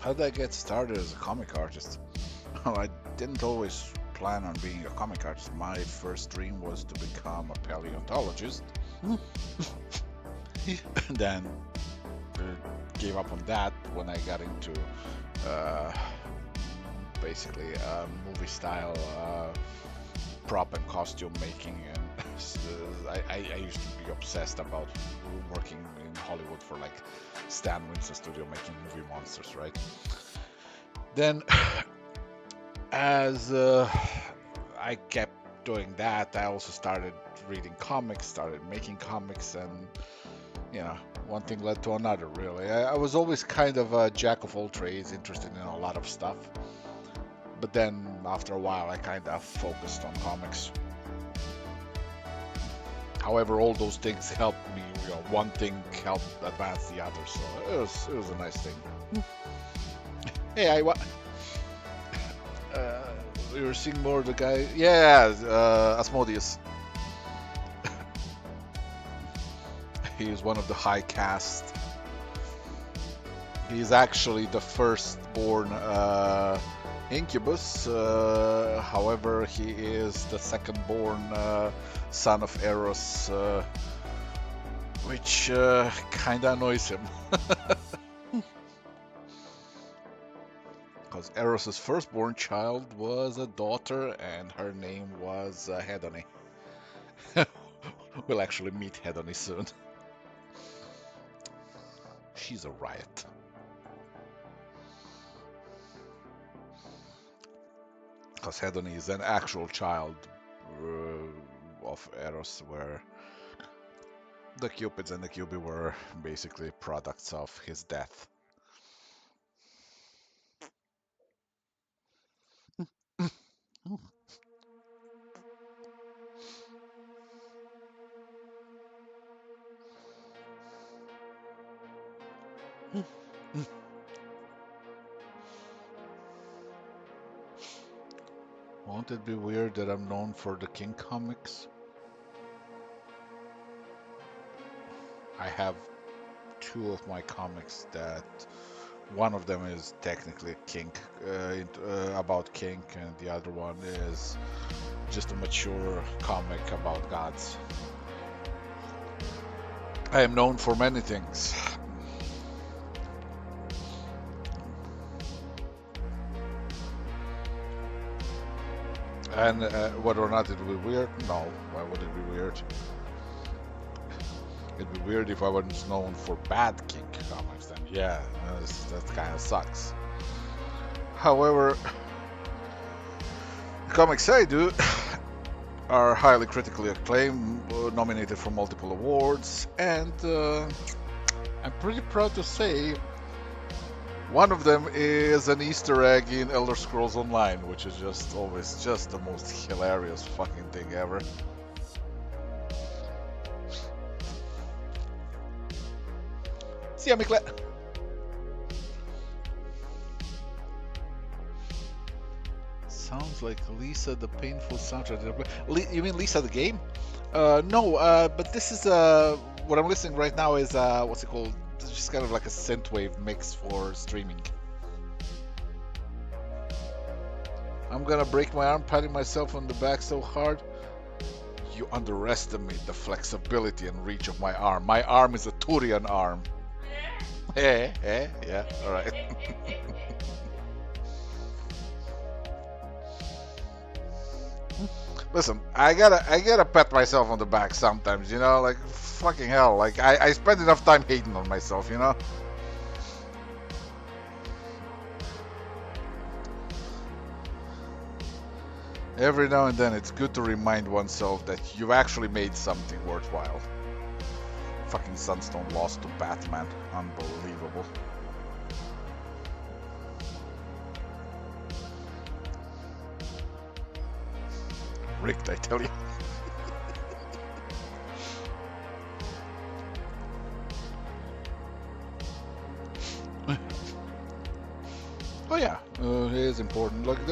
How did I get started as a comic artist? Well, I didn't always plan on being a comic artist. My first dream was to become a paleontologist. And then gave up on that when I got into uh, basically movie style prop and costume making, and I used to be obsessed about working in Hollywood for like Stan Winston Studio making movie monsters, right? Then as I kept doing that, I also started reading comics, started making comics, and you know, one thing led to another, really. I was always kind of a jack of all trades, interested in a lot of stuff. But then after a while, I kind of focused on comics. However, all those things helped me, you know, one thing helped advance the other, so it was a nice thing. Hey, you were seeing more of the guy? Yeah, Asmodeus. He is one of the high cast. He is actually the firstborn Incubus. However, he is the second-born son of Eros, which kinda annoys him. Because Eros' firstborn child was a daughter, and her name was Hedone. We'll actually meet Hedone soon. She's a riot. Because Hedone is an actual child of Eros, where the Cupids and the Cubi were basically products of his death. Won't it be weird that I'm known for the King comics? I have two of my comics that one of them is technically Kink, about Kink, and the other one is just a mature comic about gods. I am known for many things. And whether or not it would be weird? No. Why would it be weird? It'd be weird if I was known for bad Kink comics, then yeah, that kind of sucks. However, the comics I do are highly critically acclaimed, nominated for multiple awards, and I'm pretty proud to say one of them is an Easter egg in Elder Scrolls Online, which is just always just the most hilarious fucking thing ever. See ya, Mikle. Sounds like Lisa the painful soundtrack. You mean Lisa the game? No, but this is what I'm listening right now is what's it called? It's just kind of like a synthwave mix for streaming. I'm gonna break my arm patting myself on the back so hard. You underestimate the flexibility and reach of my arm. My arm is a Turian arm. Yeah, alright. Listen, I gotta pat myself on the back sometimes, you know, like fucking hell. Like I spend enough time hating on myself, you know. Every now and then it's good to remind oneself that you've actually made something worthwhile. Fucking Sunstone lost to Batman. Unbelievable. Rigged, I tell you. Oh yeah, it is important. Like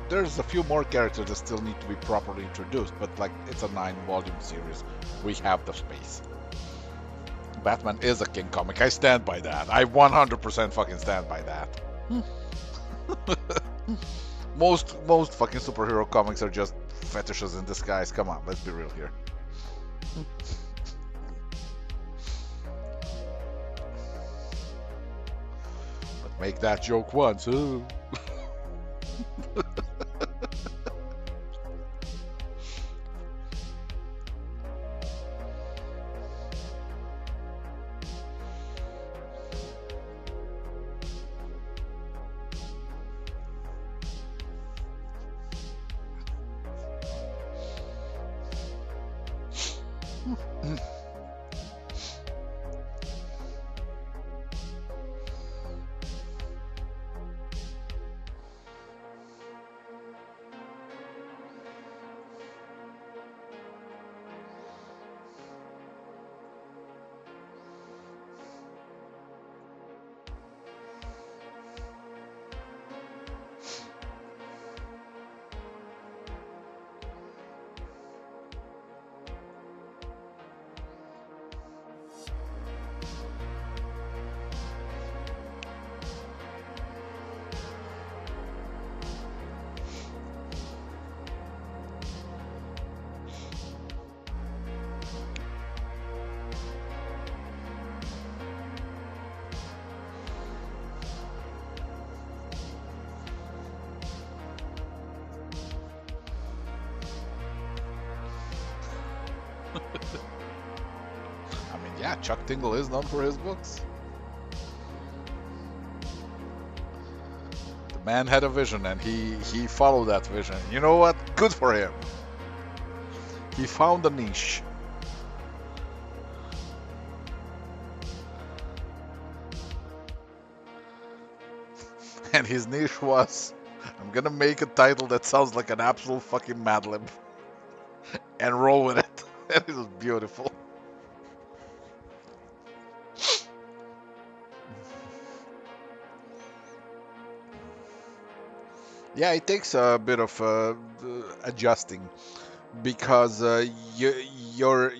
there's a few more characters that still need to be properly introduced, but like it's a 9-volume series. We have the space. Batman is a King comic. I stand by that. I 100% fucking stand by that. Most fucking superhero comics are just fetishes in disguise. Come on, let's be real here. But make that joke once. Ooh. I mean, yeah, Chuck Tingle is known for his books. The man had a vision, and he followed that vision. You know what? Good for him. He found a niche. And his niche was, I'm gonna make a title that sounds like an absolute fucking Mad Lib and roll with it. And it was beautiful. Yeah, it takes a bit of adjusting because your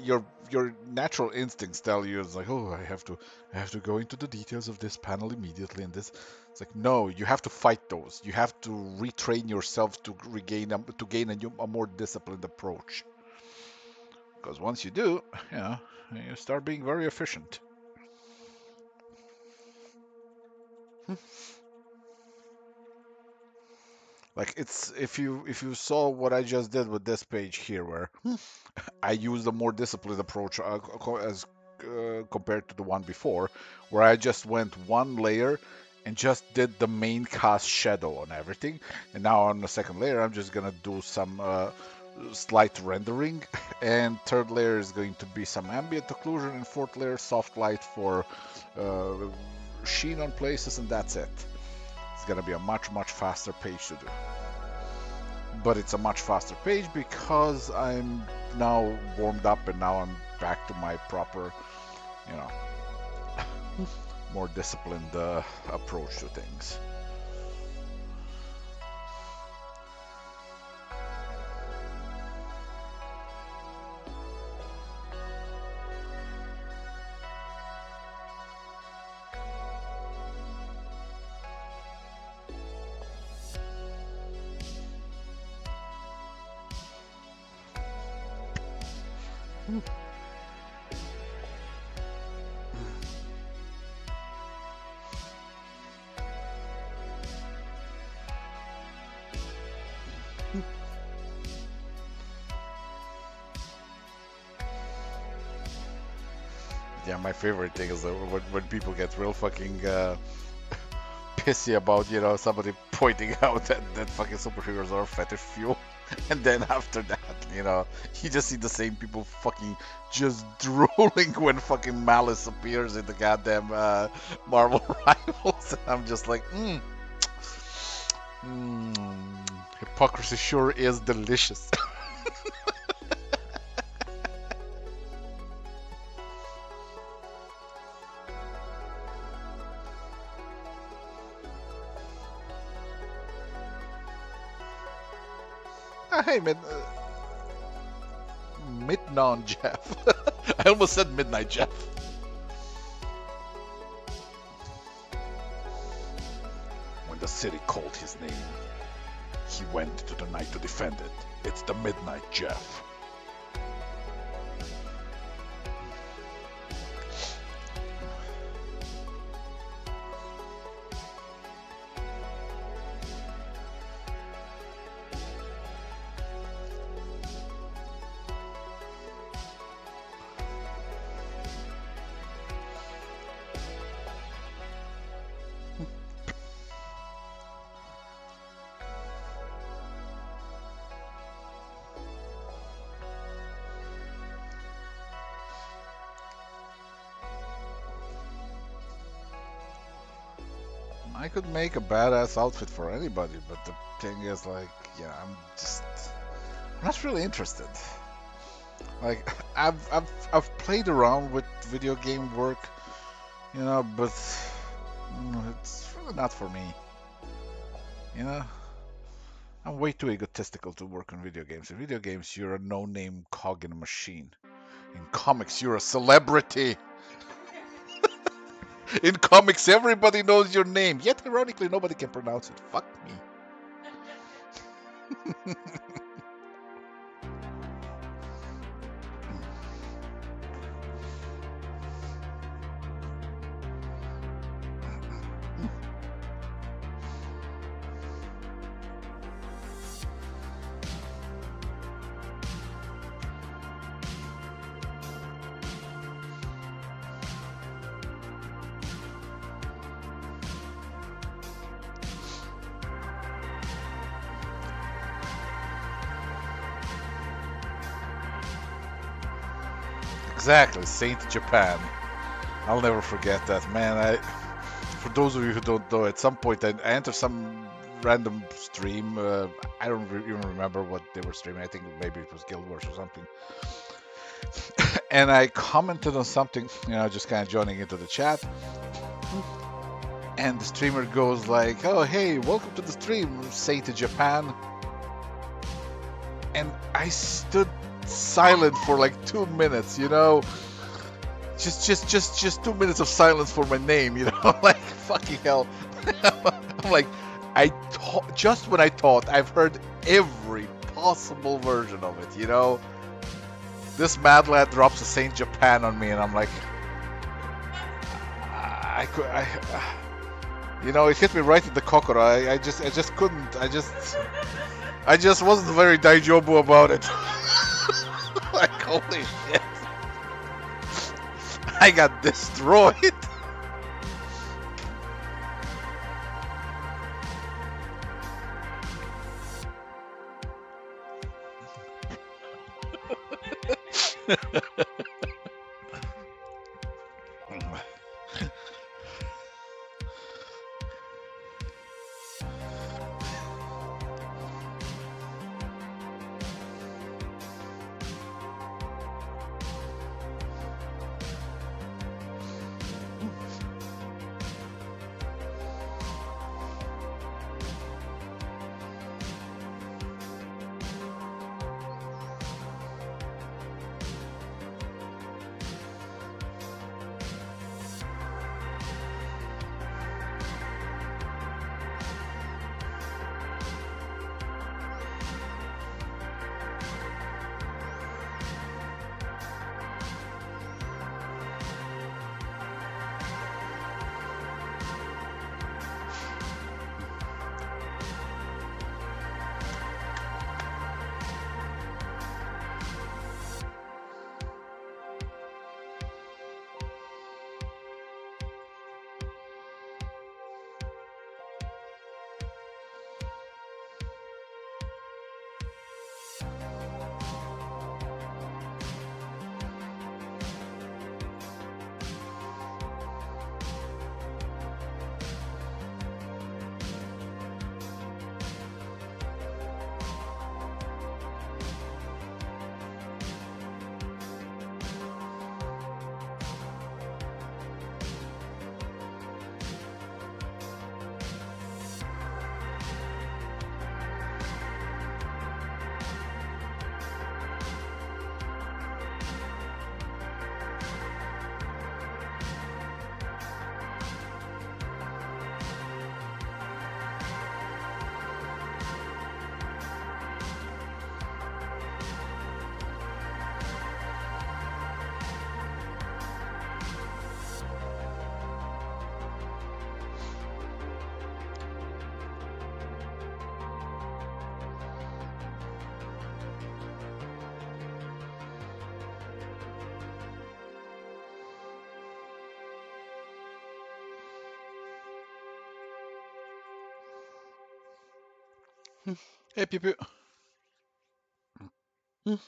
natural instincts tell you it's like, oh, I have to go into the details of this panel immediately, and this. It's like, no, you have to fight those. You have to retrain yourself to gain a more disciplined approach. Because once you do, you know, you start being very efficient. Like it's if you saw what I just did with this page here, where I used a more disciplined approach as compared to the one before, where I just went one layer and just did the main cast shadow on everything, and now on the second layer I'm just gonna do some slight rendering, and third layer is going to be some ambient occlusion, and fourth layer soft light for uh, sheen on places, and that's it. It's gonna be a much faster page to do. But it's a much faster page because I'm now warmed up and now I'm back to my proper, you know, more disciplined approach to things. Yeah, my favorite thing is when people get real fucking pissy about, you know, somebody pointing out that fucking superheroes are fetish fuel. And then after that, you know, you just see the same people fucking just drooling when fucking Malice appears in the goddamn Marvel Rivals. And I'm just like, hypocrisy sure is delicious. Hey, Midnon Jeff. I almost said Midnight Jeff. The city called his name. He went into the night to defend it. It's the Midnight Jeff. I could make a badass outfit for anybody, but the thing is, like, yeah, I'm not really interested. Like, I've played around with video game work, you know, but it's really not for me. You know, I'm way too egotistical to work on video games. In video games, you're a no-name cog in a machine. In comics, you're a celebrity. In comics, everybody knows your name, yet ironically, nobody can pronounce it. Fuck me. Exactly, Saint Japan. I'll never forget that, man. For those of you who don't know, at some point I entered some random stream. I don't even remember what they were streaming. I think maybe it was Guild Wars or something. And I commented on something, you know, just kind of joining into the chat. And the streamer goes like, "Oh, hey, welcome to the stream, Saint Japan." And I stood silent for like 2 minutes, you know, just 2 minutes of silence for my name, you know, like fucking hell. I'm like, just when I thought I've heard every possible version of it, you know, this mad lad drops a Saint Japan on me, and I'm like, you know, it hit me right in the kokoro. I just couldn't. I just wasn't very daijobu about it. Like, holy shit. I got destroyed. Hey, pew pew. Mm.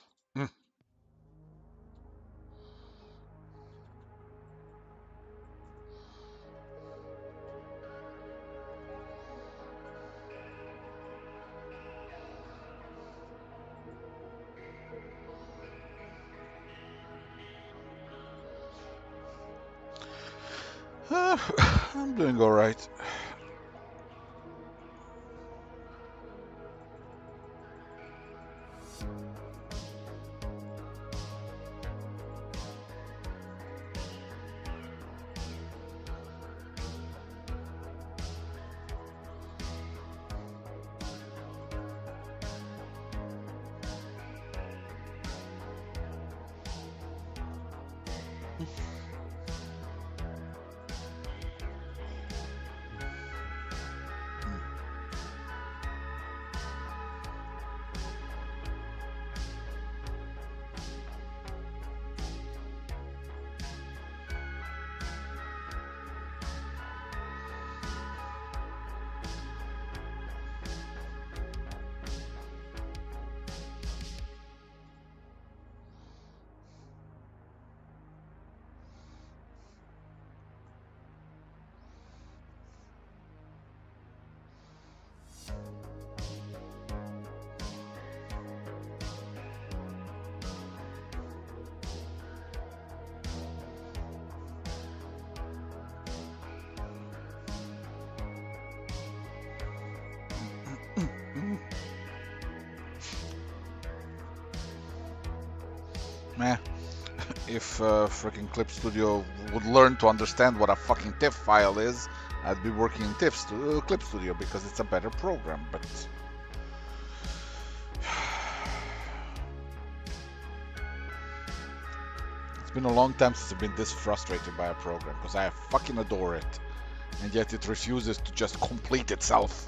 I'm doing all right. Meh. If freaking Clip Studio would learn to understand what a fucking TIFF file is, I'd be working in Clip Studio because it's a better program. But it's been a long time since I've been this frustrated by a program because I fucking adore it, and yet it refuses to just complete itself.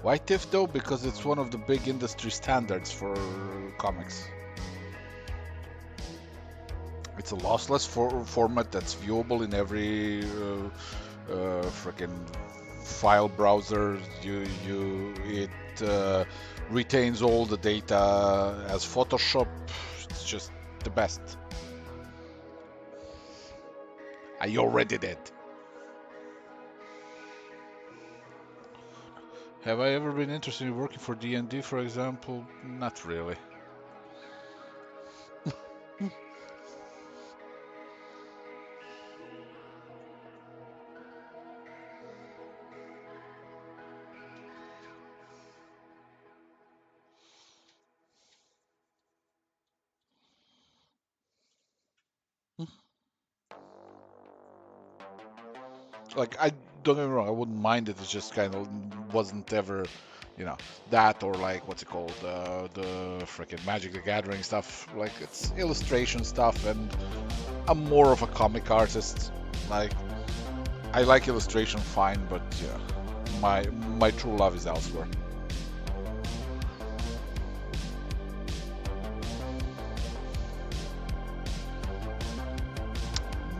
Why TIFF though? Because it's one of the big industry standards for comics. It's a lossless format that's viewable in every freaking file browser. It retains all the data as Photoshop. It's just the best. I already did. Have I ever been interested in working for D&D, for example? Not really. Like, I don't get me wrong, I wouldn't mind it. It just kind of wasn't ever, that or like what's it called, the freaking Magic the Gathering stuff. Like, it's illustration stuff, and I'm more of a comic artist. Like, I like illustration fine, but yeah, my true love is elsewhere.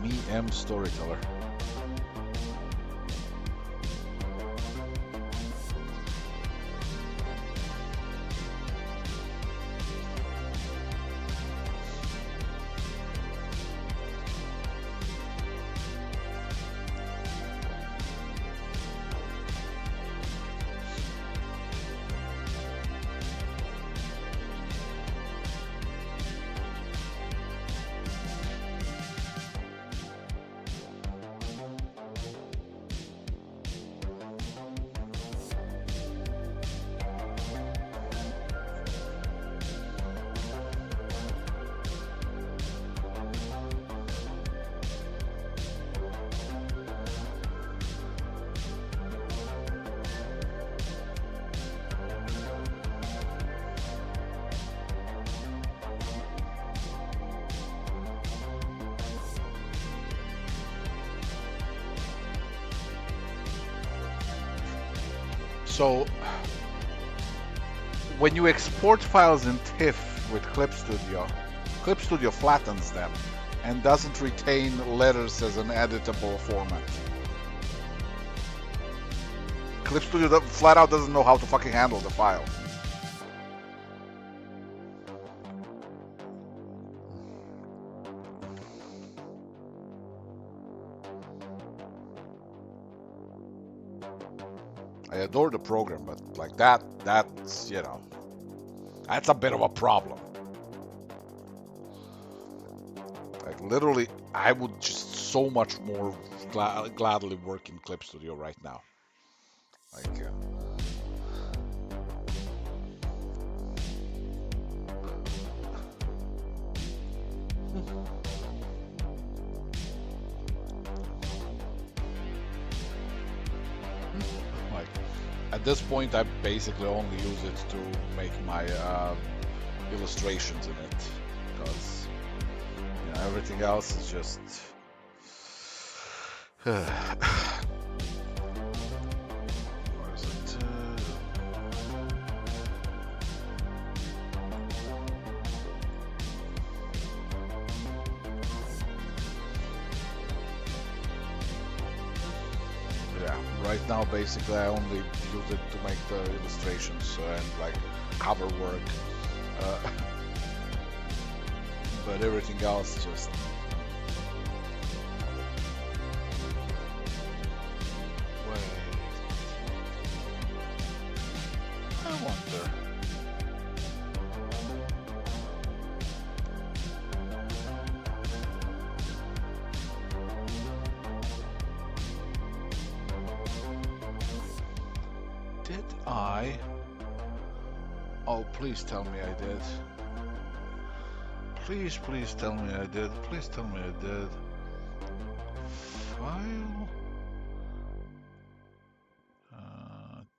Me am storyteller. So when you export files in TIFF with Clip Studio flattens them and doesn't retain letters as an editable format. Clip Studio flat out doesn't know how to fucking handle the file. I adore the program, but like that's, you know, that's a bit of a problem. Like literally, I would just so much more gladly work in Clip Studio right now. Like, like at this point, I basically only use it to make my illustrations in it, because you know, everything else is just. Right now, basically, I only use it to make the illustrations and like cover work, but everything else just. Wait, I wonder. Did I? Oh, please tell me I did. Please tell me I did. Please tell me I did. File.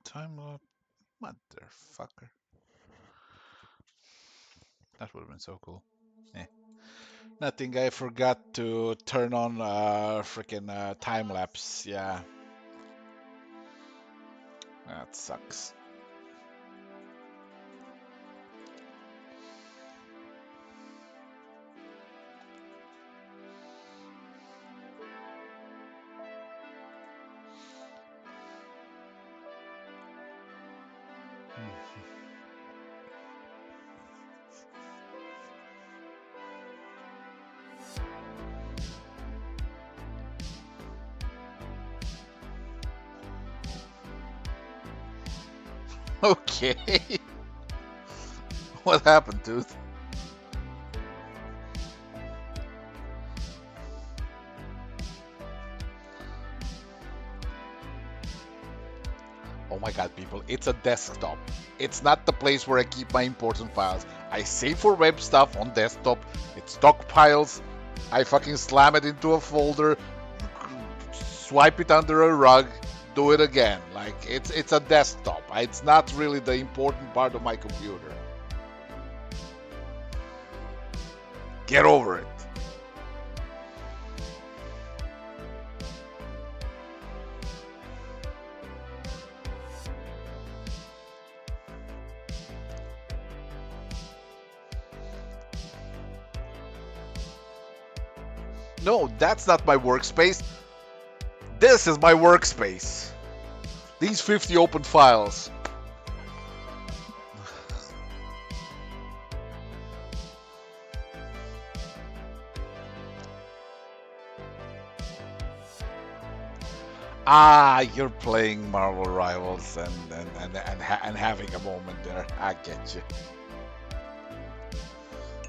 Time lapse. Motherfucker. That would have been so cool. Eh. Nothing. I forgot to turn on freaking time lapse. Yeah. That sucks. Okay. What happened, dude? Oh my god, people, it's a desktop. It's not the place where I keep my important files. I save for web stuff on desktop. It stockpiles. I fucking slam it into a folder, swipe it under a rug, do it again. Like, it's a desktop. It's not really the important part of my computer. Get over it. No, that's not my workspace. This is my workspace. These 50 open files. Ah, you're playing Marvel Rivals and having a moment there. I get you.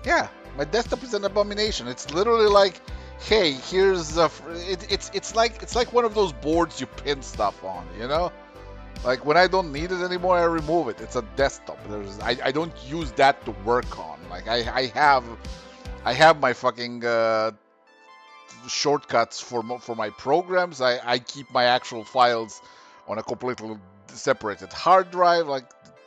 Yeah, my desktop is an abomination. It's literally like, hey, here's a. It's like one of those boards you pin stuff on, you know? Like when I don't need it anymore, I remove it. It's a desktop. I don't use that to work on. Like I have my fucking shortcuts for my programs. I keep my actual files on a completely separated hard drive. Like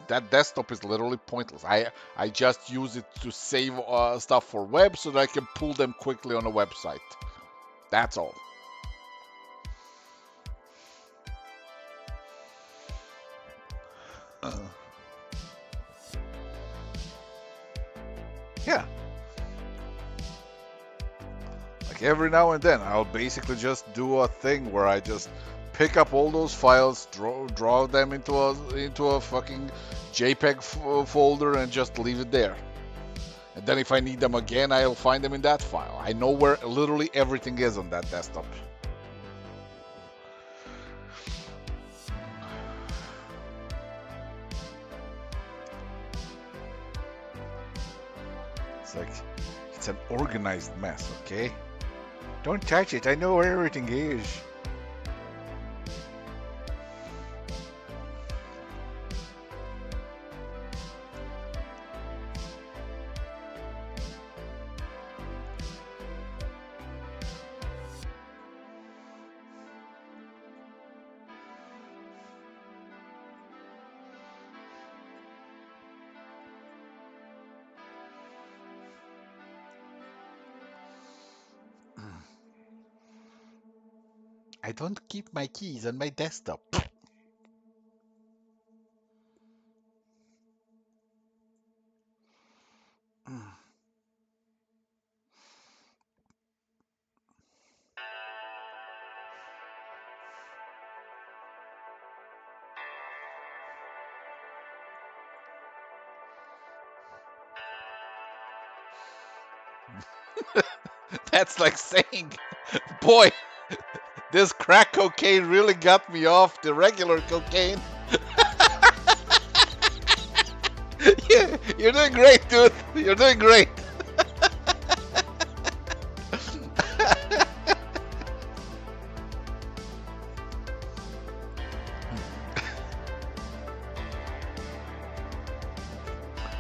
that desktop is literally pointless. I just use it to save stuff for web so that I can pull them quickly on a website. That's all. Uh, yeah, like every now and then, I'll basically just do a thing where I just pick up all those files, draw them into a fucking JPEG folder, and just leave it there. And then if I need them again, I'll find them in that file. I know where literally everything is on that desktop. It's like, it's an organized mess, okay? Don't touch it, I know where everything is. I don't keep my keys on my desktop. That's like saying, boy, this crack cocaine really got me off the regular cocaine. Yeah, you're doing great, dude. You're doing great.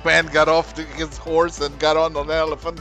Man got off his horse and got on an elephant.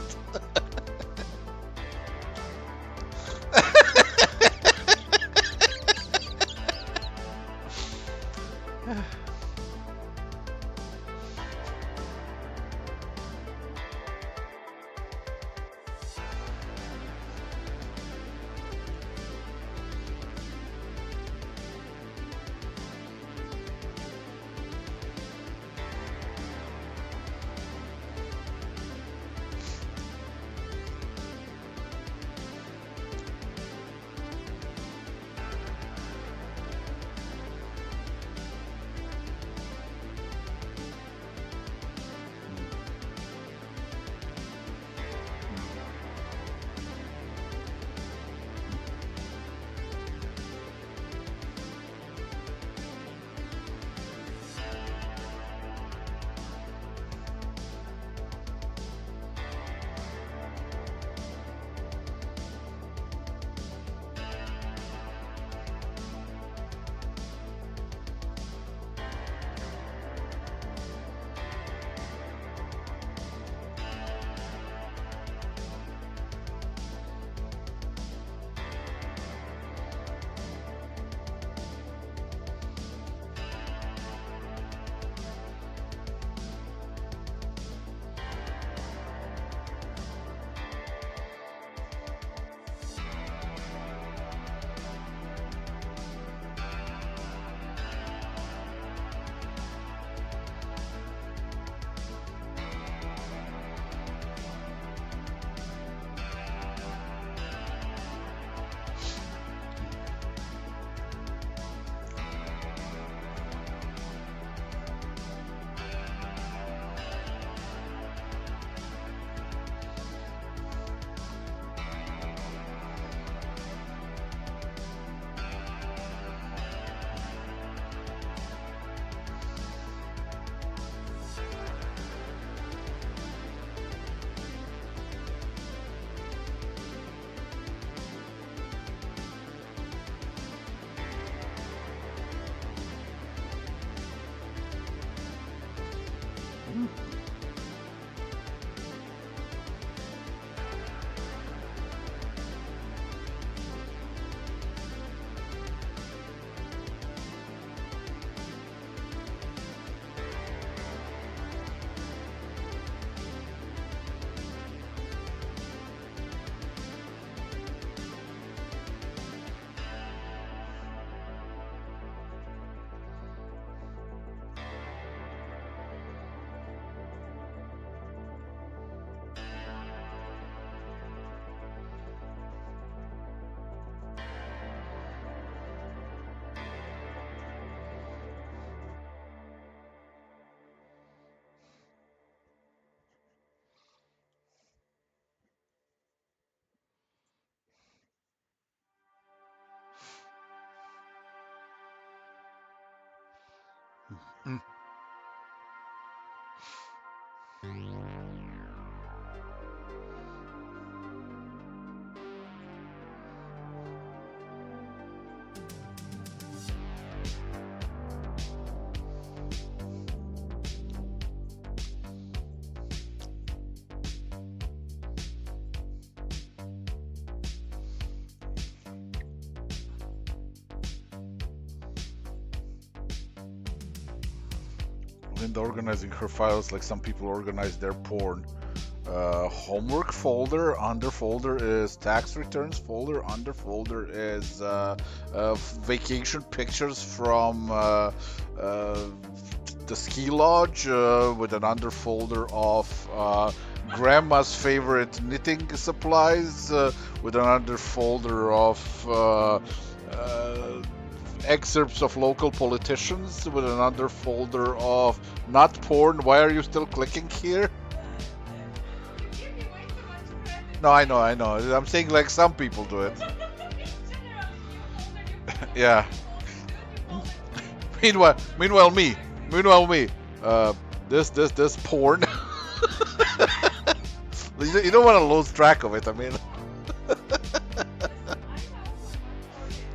Linda organizing her files like some people organize their porn. Homework folder, under folder is tax returns folder, under folder is vacation pictures from the ski lodge, with an under folder of grandma's favorite knitting supplies, with an under folder of excerpts of local politicians, with an under folder of not porn. Why are you still clicking here? No, I know. I'm saying like some people do it. Yeah. Meanwhile, me. This porn. You don't want to lose track of it. I mean,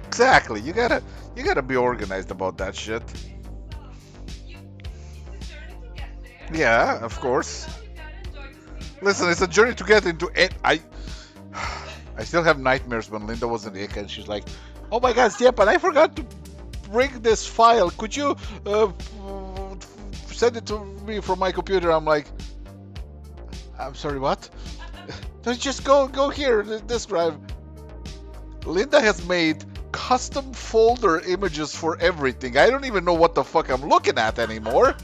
exactly. You gotta be organized about that shit. Yeah, of course. Listen, it's a journey to get into it. I still have nightmares when Linda was in IC and she's like, "Oh my God, Stepan, I forgot to bring this file. Could you send it to me from my computer?" I'm like, "I'm sorry, what?" Just go here, this drive. Linda has made custom folder images for everything. I don't even know what the fuck I'm looking at anymore.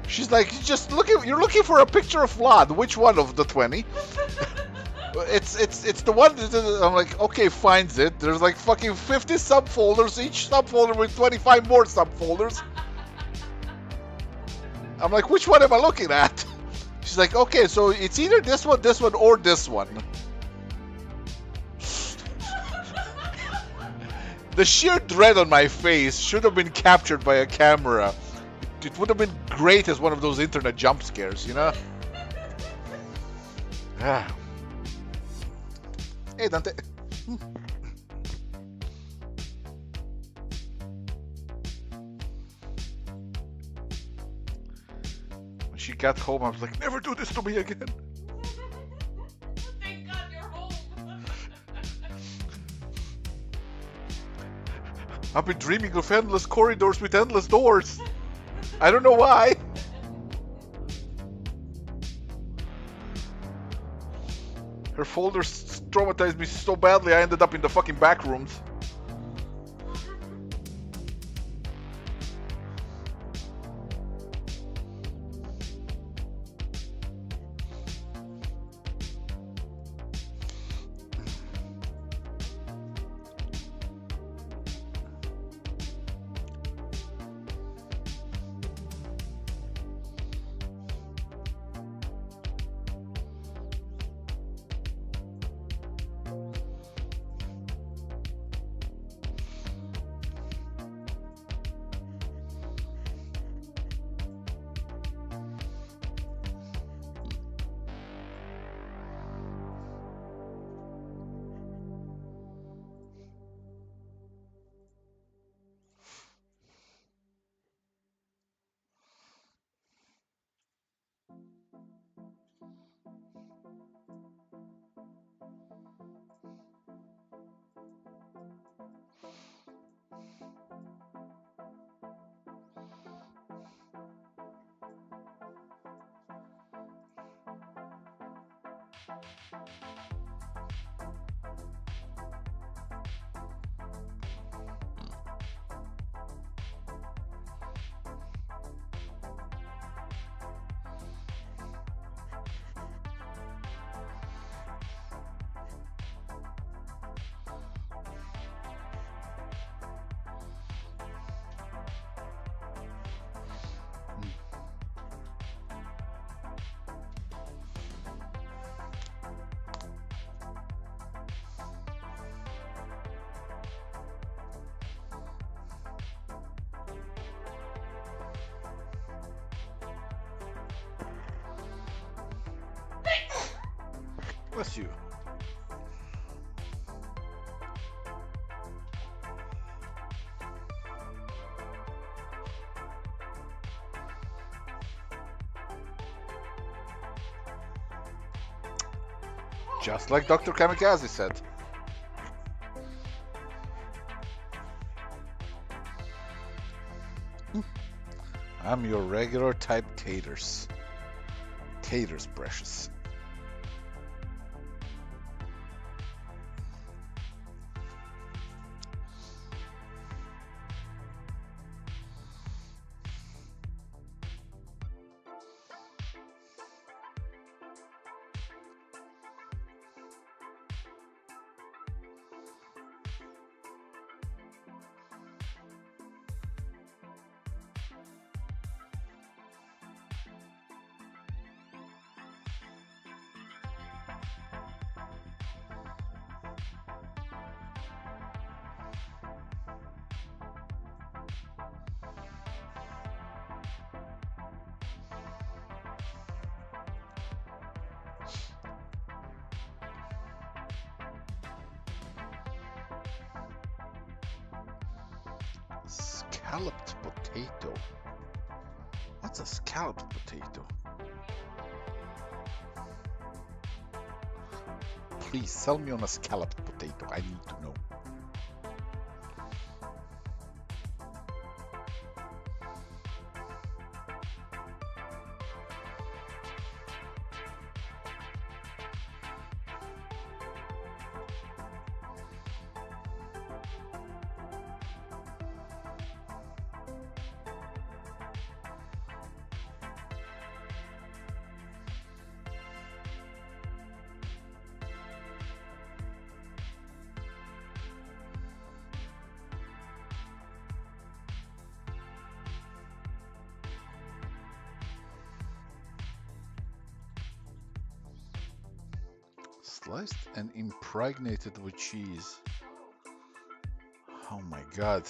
She's like, you're looking for a picture of Vlad. Which one of the 20? It's the one that I'm like, okay, finds it. There's like fucking 50 subfolders, each subfolder with 25 more subfolders. I'm like, which one am I looking at? She's like, okay, so it's either this one, or this one. The sheer dread on my face should have been captured by a camera. It would have been great as one of those internet jump scares, you know? Hey, Dante. When she got home, I was like, never do this to me again. Thank God you're home. I've been dreaming of endless corridors with endless doors. I don't know why. Her folders traumatized me so badly I ended up in the fucking back rooms. Bless you. Just like Dr. Kamikaze said. I'm your regular type taters. Taters, precious. Scalloped potato. What's a scalloped potato? Please sell me on a scalloped potato. I need to know. Sliced and impregnated with cheese. Oh my god.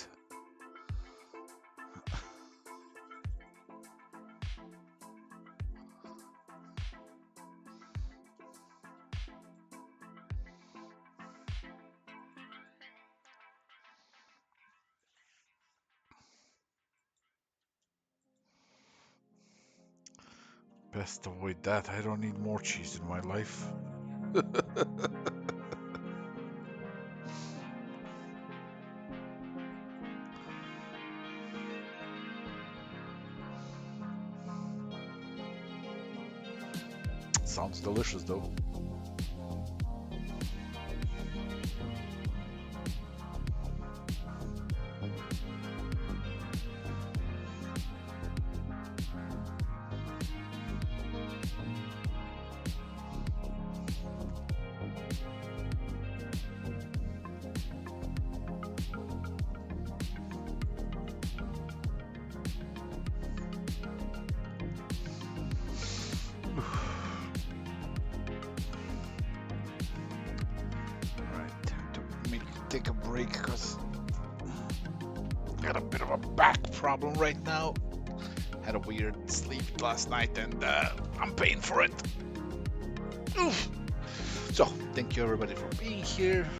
Best avoid that. I don't need more cheese in my life. Sounds delicious though. Take a break because I got a bit of a back problem right now. Had a weird sleep last night and I'm paying for it. Oof. So, thank you everybody for being here.